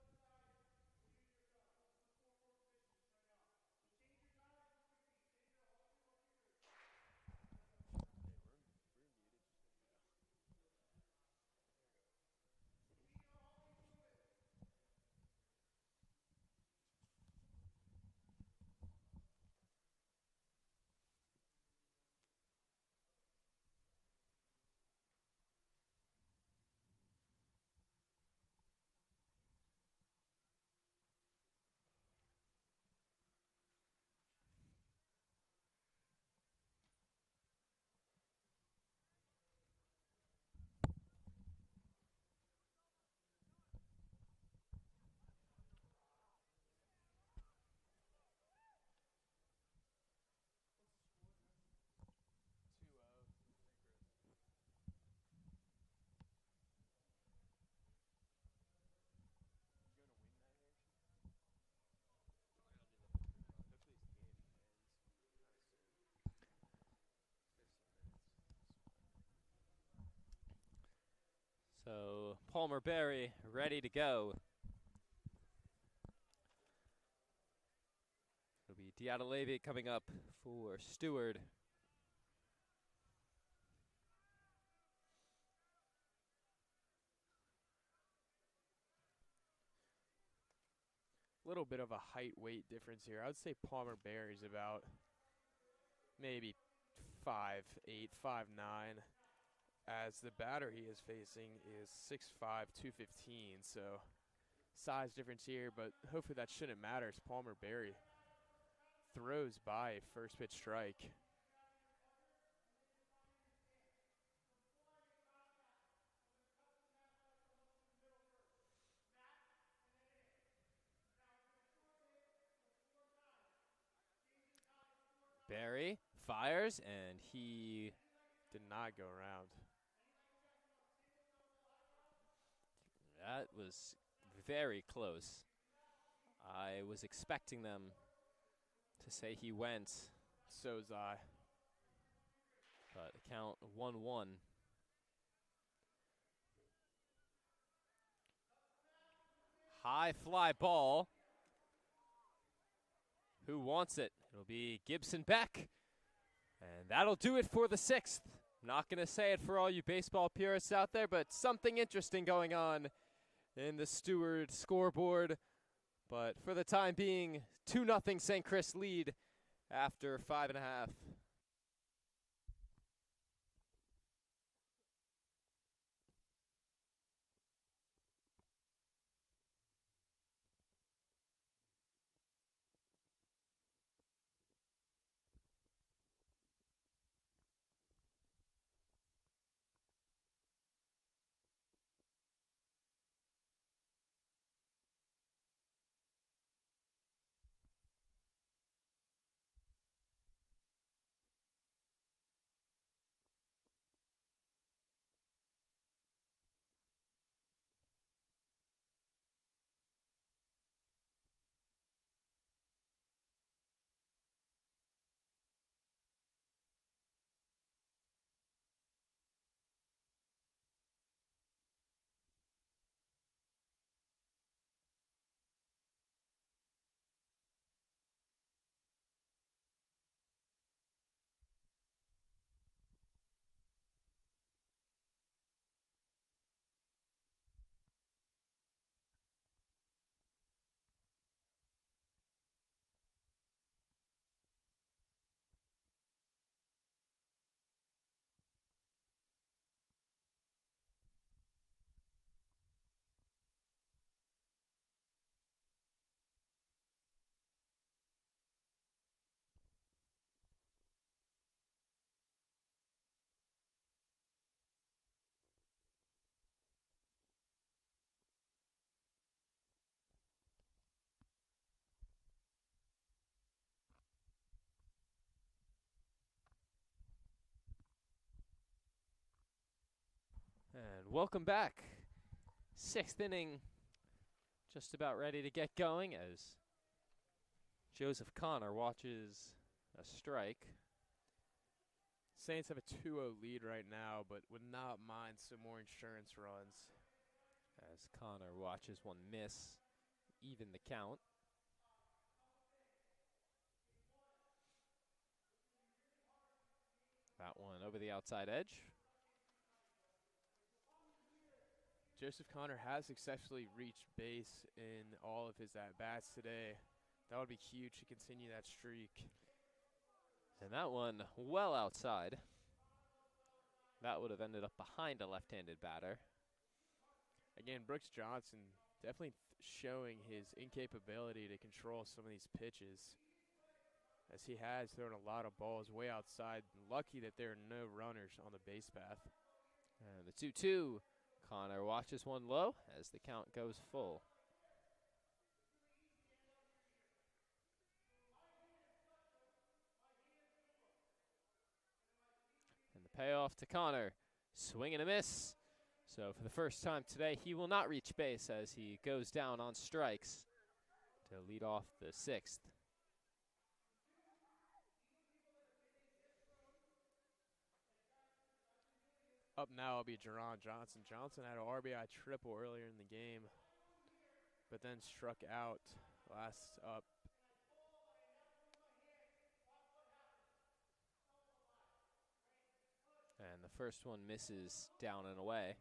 So Palmer Berry ready to go. It'll be Diatalevy coming up for Steward. Little bit of a height weight difference here. I would say Palmer Berry's about maybe 5'8", 5'9", as the batter he is facing is 6'5", 215. So size difference here, but hopefully that shouldn't matter as Palmer Berry throws by a first pitch strike. Berry fires, and he did not go around. That was very close. I was expecting them to say he went. So was I. But the count 1-1. High fly ball. Who wants it? It'll be Gibson Beck. And that'll do it for the 6th. I'm not going to say it for all you baseball purists out there, but something interesting going on in the Steward scoreboard. But for the time being, 2-0 St. Chris lead after 5.5. And welcome back. 6th inning, just about ready to get going as Joseph Connor watches a strike. Saints have a 2-0 lead right now, but would not mind some more insurance runs. As Connor watches one miss, even the count. That one over the outside edge. Joseph Connor has successfully reached base in all of his at-bats today. That would be huge to continue that streak. And that one well outside. That would have ended up behind a left-handed batter. Again, Brooks Johnson definitely showing his incapability to control some of these pitches, as he has thrown a lot of balls way outside. Lucky that there are no runners on the base path. And the 2-2. Connor watches one low as the count goes full. And the payoff to Connor. Swing and a miss. So for the first time today, he will not reach base as he goes down on strikes to lead off the 6th. Up now will be Jerron Johnson. Johnson had an RBI triple earlier in the game, but then struck out last up. And the first one misses down and away.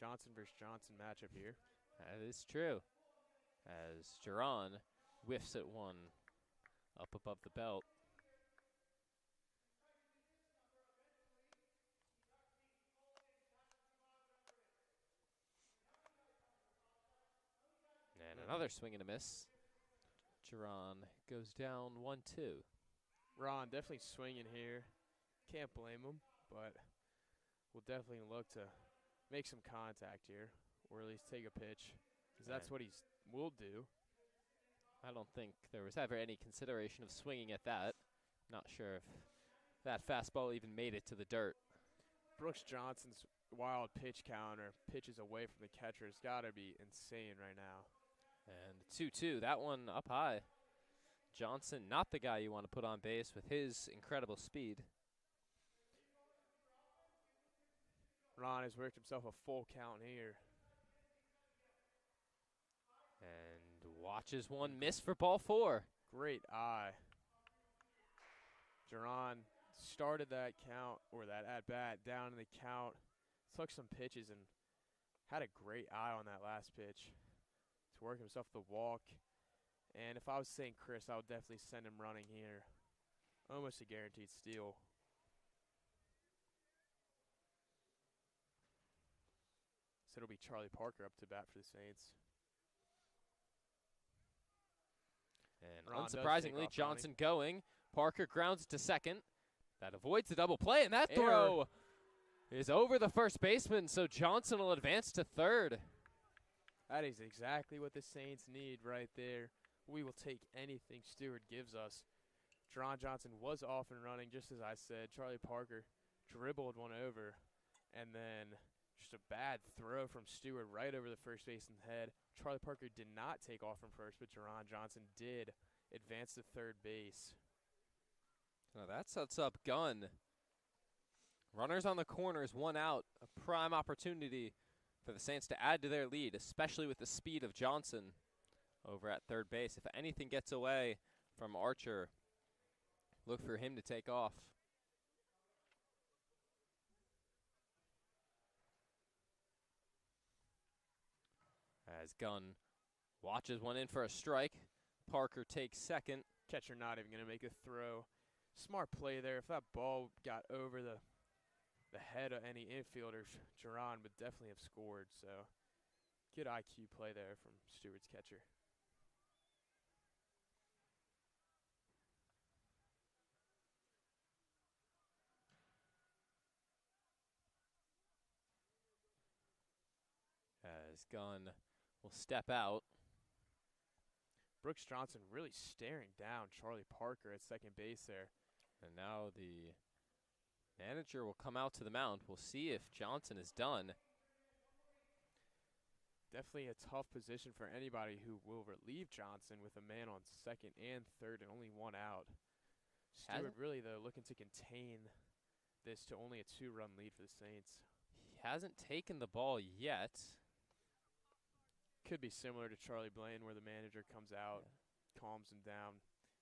Johnson versus Johnson matchup here. That is true. As Jerron whiffs at one up above the belt. And another swing and a miss. Jerron goes down 1-2. Ron definitely swinging here. Can't blame him, but we'll definitely look to make some contact here, or at least take a pitch, because that's what he will do. I don't think there was ever any consideration of swinging at that. Not sure if that fastball even made it to the dirt. Brooks Johnson's wild pitch counter, pitches away from the catcher, has got to be insane right now. And 2-2, that one up high. Johnson, not the guy you want to put on base with his incredible speed. Ron has worked himself a full count here. And watches one miss for ball 4. Great eye. Jerron started that count, or that at-bat, down in the count, took some pitches, and had a great eye on that last pitch to work himself the walk. And if I was St. Chris, I would definitely send him running here. Almost a guaranteed steal. So it'll be Charlie Parker up to bat for the Saints. And Ron unsurprisingly, Johnson going. Parker grounds it to second. That avoids the double play, and that throw is over the first baseman, so Johnson will advance to third. That is exactly what the Saints need right there. We will take anything Steward gives us. Jerron Johnson was off and running, just as I said. Charlie Parker dribbled one over, and then just a bad throw from Steward right over the first baseman's head. Charlie Parker did not take off from first, but Jerron Johnson did advance to third base. Now that sets up Gunn. Runners on the corners, one out. A prime opportunity for the Saints to add to their lead, especially with the speed of Johnson over at third base. If anything gets away from Archer, look for him to take off. As Gunn watches one in for a strike, Parker takes second. Catcher not even going to make a throw. Smart play there. If that ball got over the head of any infielders, Jerron would definitely have scored. So good IQ play there from Steward's catcher. As Gunn will step out. Brooks Johnson really staring down Charlie Parker at second base there. And now the manager will come out to the mound. We'll see if Johnson is done. Definitely a tough position for anybody who will relieve Johnson with a man on second and third and only one out. Steward really, though, looking to contain this to only a 2-run lead for the Saints. He hasn't taken the ball yet. Could be similar to Charlie Blaine, where the manager comes out, calms him down,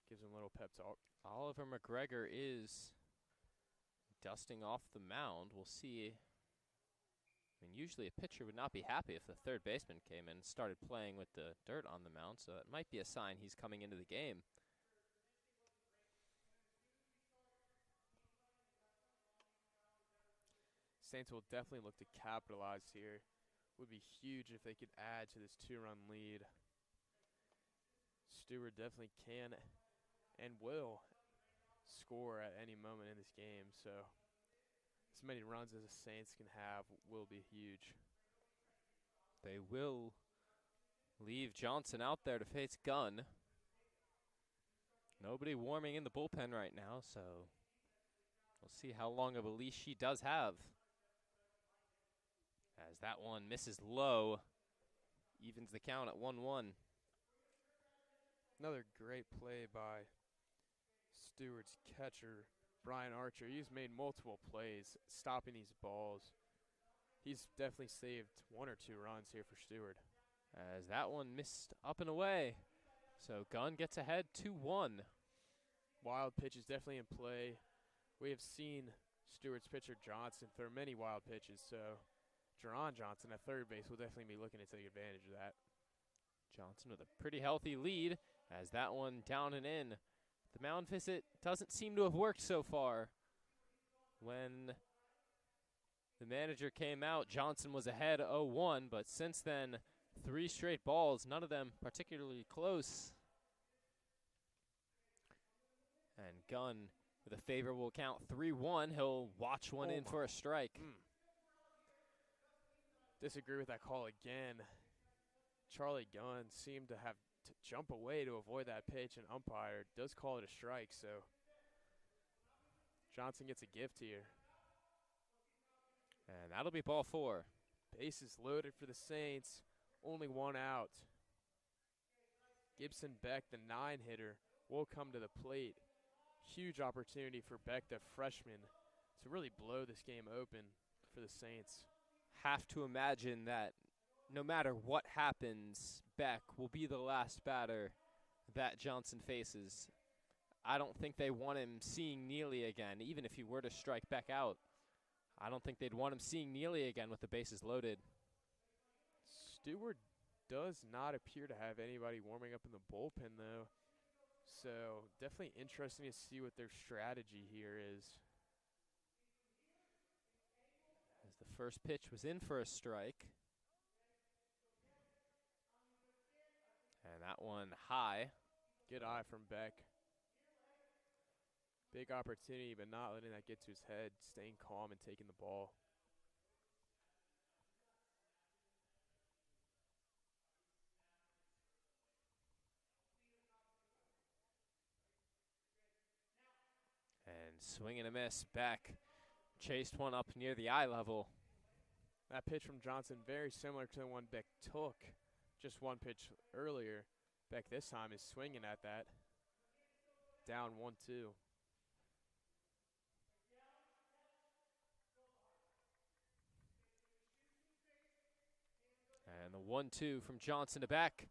gives him a little pep talk. Oliver McGregor is dusting off the mound. We'll see. I mean, usually a pitcher would not be happy if the third baseman came in and started playing with the dirt on the mound, so it might be a sign he's coming into the game. Saints will definitely look to capitalize here. Would be huge if they could add to this 2-run lead. Steward definitely can and will score at any moment in this game, so as many runs as the Saints can have will be huge. They will leave Johnson out there to face Gunn. Nobody warming in the bullpen right now, so we'll see how long of a leash he does have. As that one misses low, evens the count at 1-1. Another great play by Steward's catcher, Brian Archer, he's made multiple plays stopping these balls. He's definitely saved 1 or 2 runs here for Steward. As that one missed up and away. So Gunn gets ahead 2-1. Wild pitch is definitely in play. We have seen Steward's pitcher Johnson throw many wild pitches, so Jerron Johnson at third base will definitely be looking to take advantage of that. Johnson with a pretty healthy lead as that one down and in. The mound visit doesn't seem to have worked so far. When the manager came out, Johnson was ahead 0-1, but since then, 3 straight balls, none of them particularly close. And Gunn with a favorable count 3-1. He'll watch one in for a strike. Disagree with that call again. Charlie Gunn seemed to have to jump away to avoid that pitch, and umpire does call it a strike, so Johnson gets a gift here. And that'll be ball 4. Bases loaded for the Saints. Only 1 out. Gibson Beck, the 9-hitter, will come to the plate. Huge opportunity for Beck, the freshman, to really blow this game open for the Saints. Have to imagine that no matter what happens, Beck will be the last batter that Johnson faces. I don't think they want him seeing Neely again, even if he were to strike Beck out. I don't think they'd want him seeing Neely again with the bases loaded. Steward does not appear to have anybody warming up in the bullpen, though. So definitely interesting to see what their strategy here is. As the first pitch was in for a strike. And that one high. Good eye from Beck. Big opportunity, but not letting that get to his head, staying calm and taking the ball. And swing and a miss. Beck chased one up near the eye level. That pitch from Johnson, very similar to the one Beck took just one pitch earlier. Beck this time is swinging at that. Down 1-2. And the 1-2 from Johnson to Beck.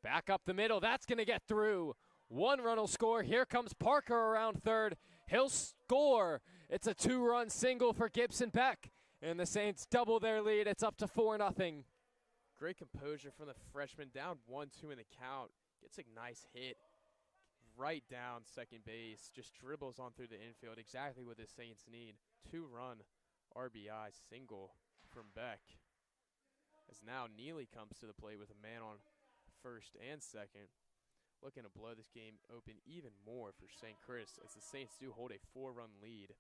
Back up the middle. That's going to get through. 1 run will score. Here comes Parker around third. He'll score. It's a 2-run single for Gibson Beck. And the Saints double their lead. It's up to 4-0. Great composure from the freshman. Down 1-2 in the count. Gets a nice hit right down second base. Just dribbles on through the infield. Exactly what the Saints need. 2-run RBI single from Beck. As now Neely comes to the plate with a man on first and second. Looking to blow this game open even more for St. Chris as the Saints do hold a 4-run lead.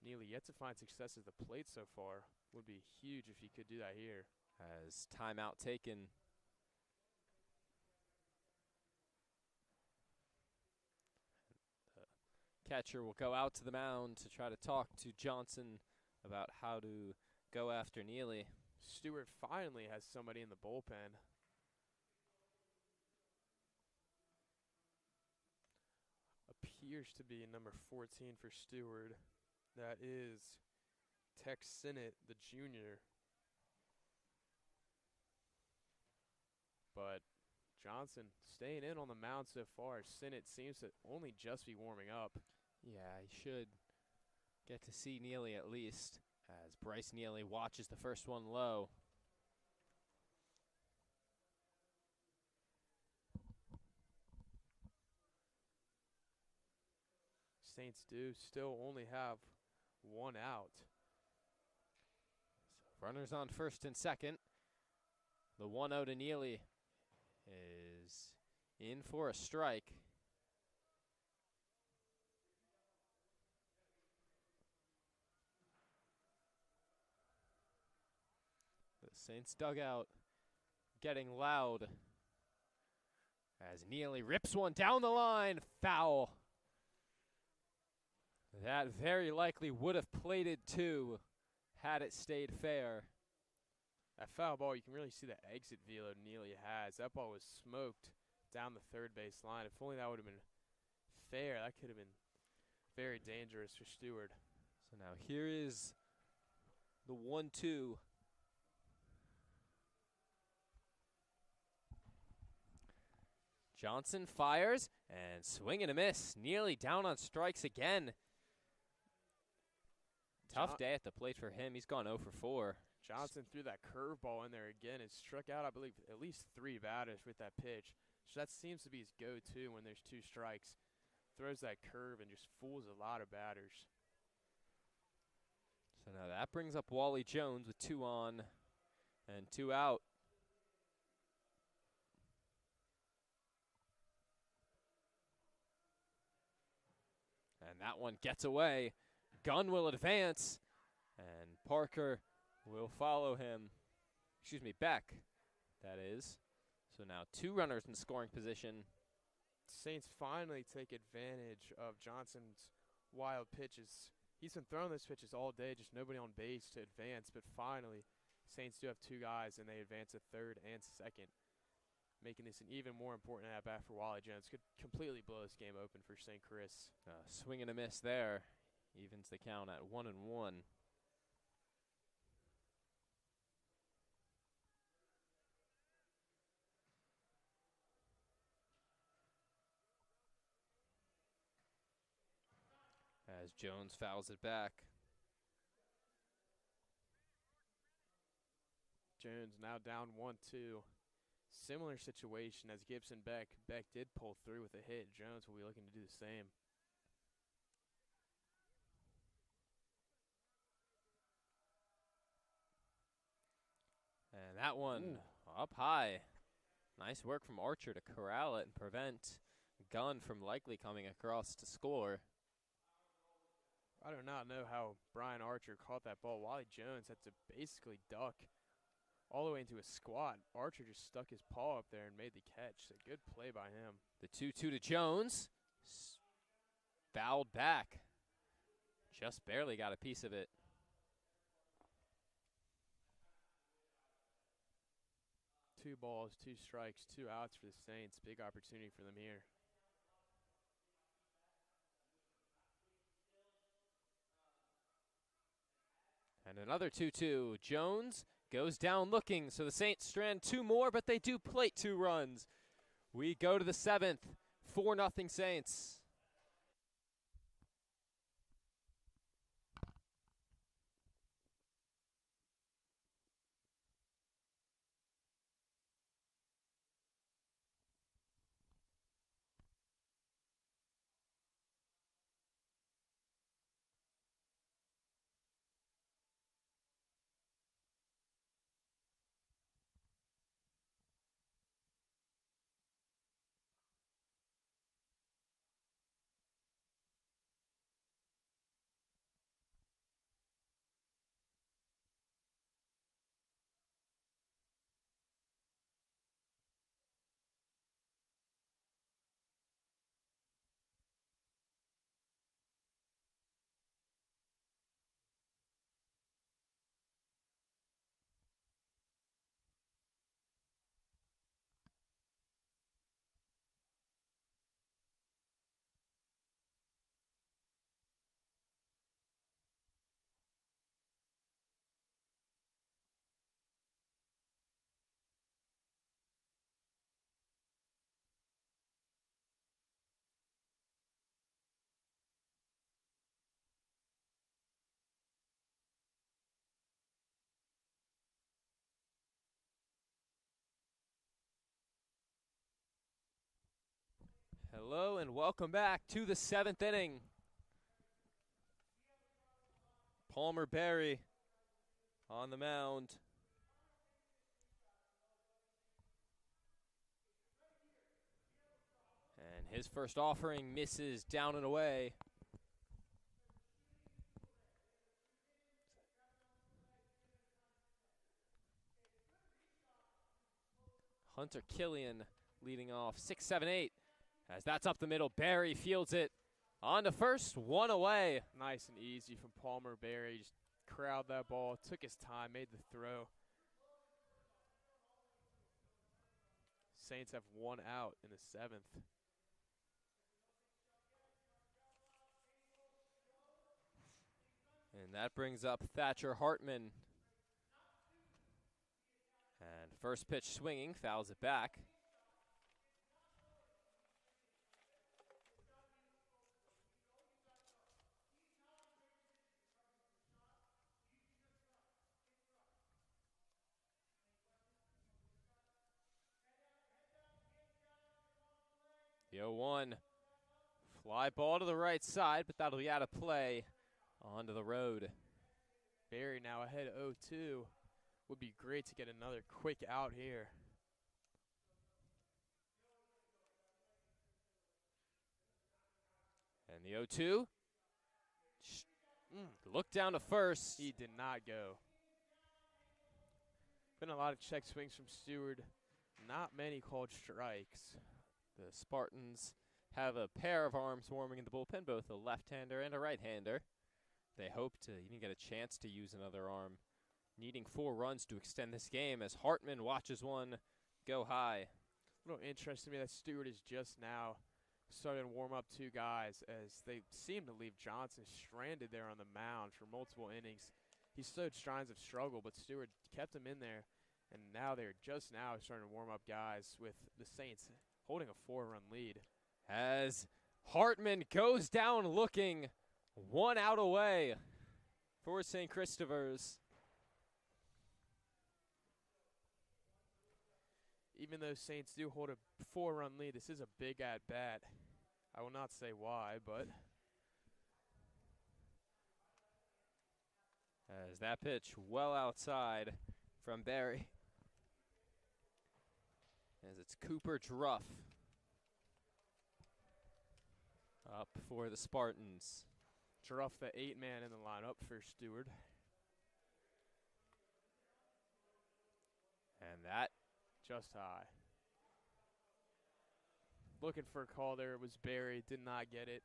Neely yet to find success at the plate so far. Would be huge if he could do that here. As timeout taken. Catcher will go out to the mound to try to talk to Johnson about how to go after Neely. Steward finally has somebody in the bullpen. Appears to be number 14 for Steward. That is Tex Sinnott, the junior. But Johnson staying in on the mound so far. Sinnott seems to only just be warming up. Yeah, he should get to see Neely at least, as Bryce Neely watches the first one low. Saints do still only have 1 out. So runners on first and second. The 1-0 to Neely is in for a strike. The Saints dugout getting loud as Neely rips one down the line. Foul. That very likely would have plated 2 had it stayed fair. That foul ball, you can really see the exit velo Neely has. That ball was smoked down the third base line. If only that would have been fair, that could have been very dangerous for Steward. So now here is the 1-2. Johnson fires and swing and a miss. Nearly down on strikes again. Tough day at the plate for him. He's gone 0 for 4. Johnson threw that curveball in there again and struck out, I believe, at least 3 batters with that pitch. So that seems to be his go-to when there's 2 strikes. Throws that curve and just fools a lot of batters. So now that brings up Wally Jones with 2 on and 2 out. And that one gets away. Gunn will advance, and Parker will follow him. Excuse me, Beck, that is. So now 2 runners in scoring position. Saints finally take advantage of Johnson's wild pitches. He's been throwing those pitches all day, just nobody on base to advance. But finally, Saints do have 2 guys, and they advance to third and second, making this an even more important at-bat for Wally Jones. Could completely blow this game open for St. Chris. Swing and a miss there. Evens the count at 1-1. As Jones fouls it back. Jones now down 1-2. Similar situation as Gibson Beck. Beck did pull through with a hit. Jones will be looking to do the same. And that one up high. Nice work from Archer to corral it and prevent Gunn from likely coming across to score. I do not know how Brian Archer caught that ball. Wally Jones had to basically duck all the way into a squat. Archer just stuck his paw up there and made the catch. So good play by him. The 2-2 to Jones. Fouled back. Just barely got a piece of it. Two balls, 2 strikes, 2 outs for the Saints. Big opportunity for them here. And another 2-2. Jones goes down looking, so the Saints strand 2 more, but they do plate 2 runs. We go to the 7th, 4-0 Saints. Hello and welcome back to the 7th inning. Palmer Berry on the mound. And his first offering misses down and away. Hunter Killian leading off 6-7-8. As that's up the middle, Barry fields it on to first, 1 away. Nice and easy from Palmer Berry. Just Corralled that ball, took his time, made the throw. Saints have 1 out in the 7th. And that brings up Thatcher Hartman. And first pitch swinging, fouls it back. The 0-1. Fly ball to the right side, but that'll be out of play onto the road. Barry now ahead 0-2. Would be great to get another quick out here. And the 0-2. Look down to first. He did not go. Been a lot of check swings from Steward. Not many called strikes. The Spartans have a pair of arms warming in the bullpen, both a left-hander and a right-hander. They hope to even get a chance to use another arm, needing 4 runs to extend this game as Hartman watches one go high. A little interesting to me that Steward is just now starting to warm up 2 guys as they seem to leave Johnson stranded there on the mound for multiple innings. He showed signs of struggle, but Steward kept him in there, and now they're just now starting to warm up guys with the Saints holding a 4-run lead. As Hartman goes down looking, 1 out away for St. Christopher's. Even though Saints do hold a 4-run lead, this is a big at-bat. I will not say why, but as that pitch well outside from Barry. As it's Cooper Druff up for the Spartans. Druff, the 8-man in the lineup for Steward. And that just high. Looking for a call there. It was Barry. Did not get it.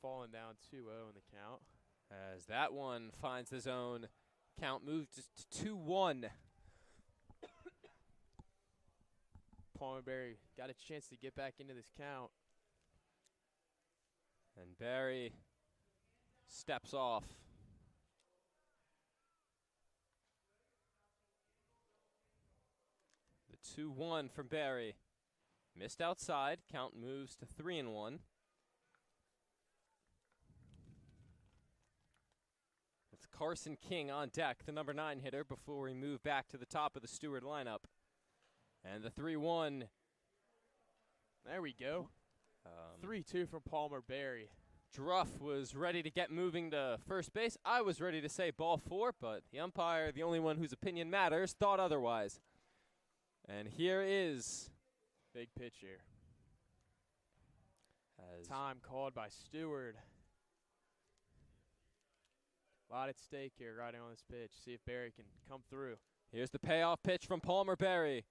Falling down 2-0 in the count. As that one finds the zone, count moves to 2-1. Palmer Barry got a chance to get back into this count. And Barry steps off. The 2-1 from Barry. Missed outside. Count moves to 3-1. It's Carson King on deck, the number 9 hitter, before we move back to the top of the Steward lineup. And the 3-1. There we go. 3-2 from Palmer Barry. Druff was ready to get moving to first base. I was ready to say ball 4, but the umpire, the only one whose opinion matters, thought otherwise. And here is big pitch here. Time called by Steward. A lot at stake here riding on this pitch. See if Barry can come through. Here's the payoff pitch from Palmer Barry.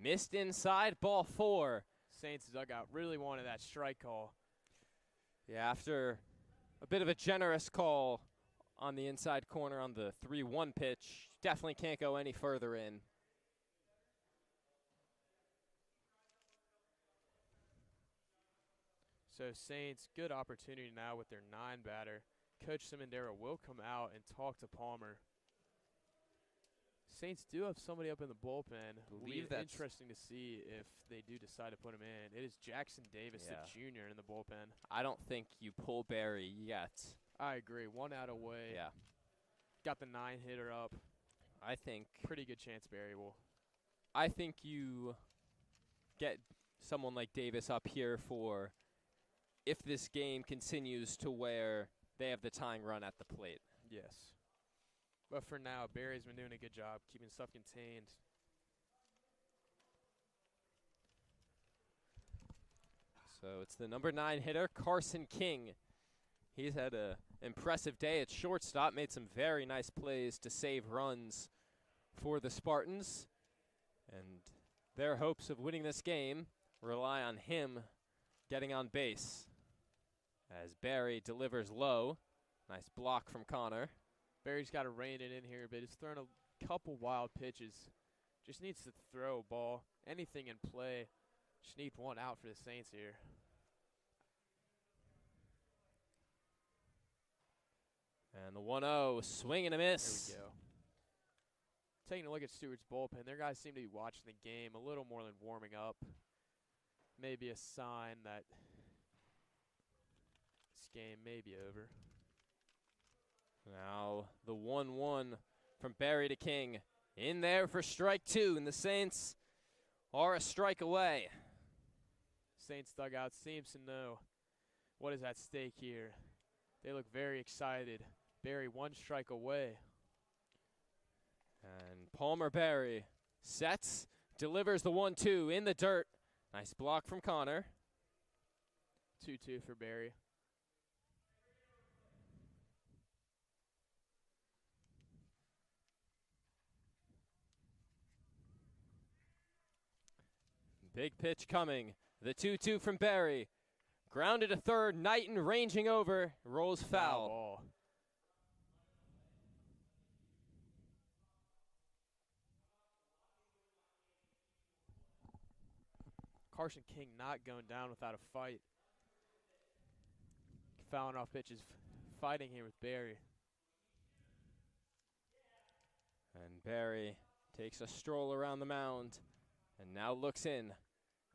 Missed inside, ball 4. Saints dugout really wanted that strike call. Yeah, after a bit of a generous call on the inside corner on the 3-1 pitch, definitely can't go any further in. So Saints, good opportunity now with their 9-batter. Coach Simondero will come out and talk to Palmer. Saints do have somebody up in the bullpen. It'll be interesting to see if they do decide to put him in. It is Jackson Davis, the junior, in the bullpen. I don't think you pull Barry yet. I agree. 1 out away. Yeah. Got the 9-hitter up. I think. Pretty good chance Barry will. I think you get someone like Davis up here for if this game continues to where they have the tying run at the plate. Yes. But for now, Barry's been doing a good job keeping stuff contained. So it's the number 9 hitter, Carson King. He's had an impressive day at shortstop, made some very nice plays to save runs for the Spartans. And their hopes of winning this game rely on him getting on base. as Barry delivers low. Nice block from Connor. Barry's got to rein it in here, but he's thrown a couple wild pitches. Just needs to throw a ball. Anything in play. Just need one out for the Saints here. And the 1-0, swing and a miss. There we go. Taking a look at Steward's bullpen, their guys seem to be watching the game a little more than warming up. Maybe a sign that this game may be over. Now the 1-1 from Barry to King. In there for strike two, and the Saints are a strike away. Saints dugout seems to know what is at stake here. They look very excited. Barry 1 strike away. And Palmer Barry sets, delivers the 1-2 in the dirt. Nice block from Connor. 2-2 for Barry. Big pitch coming. The 2-2 from Barry. Grounded to third. Knighton ranging over. Rolls foul. Ball. Carson King not going down without a fight. Fouling off pitches, fighting here with Barry. And Barry takes a stroll around the mound and now looks in.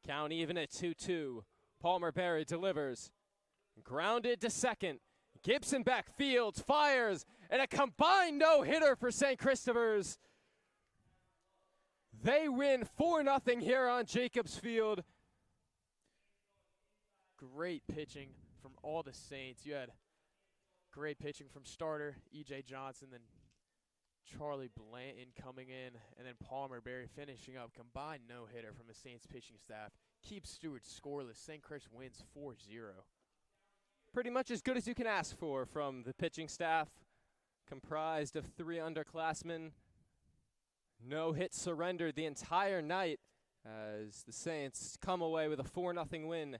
Count even at 2-2. Palmer Barry delivers. Grounded to second. Gibson back fields, fires, and a combined no-hitter for St. Christopher's. They win 4-0 here on Jacobs Field. Great pitching from all the Saints. You had great pitching from starter E.J. Johnson, then Charlie Blanton coming in, and then Palmer Barry finishing up. Combined no-hitter from the Saints pitching staff. Keeps Steward scoreless. St. Chris wins 4-0. Pretty much as good as you can ask for from the pitching staff, comprised of 3 underclassmen. No hit surrendered the entire night as the Saints come away with a 4-0 win.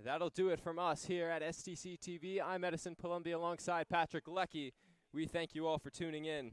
That'll do it from us here at STC TV. I'm Edison Palumbi alongside Patrick Leckie. We thank you all for tuning in.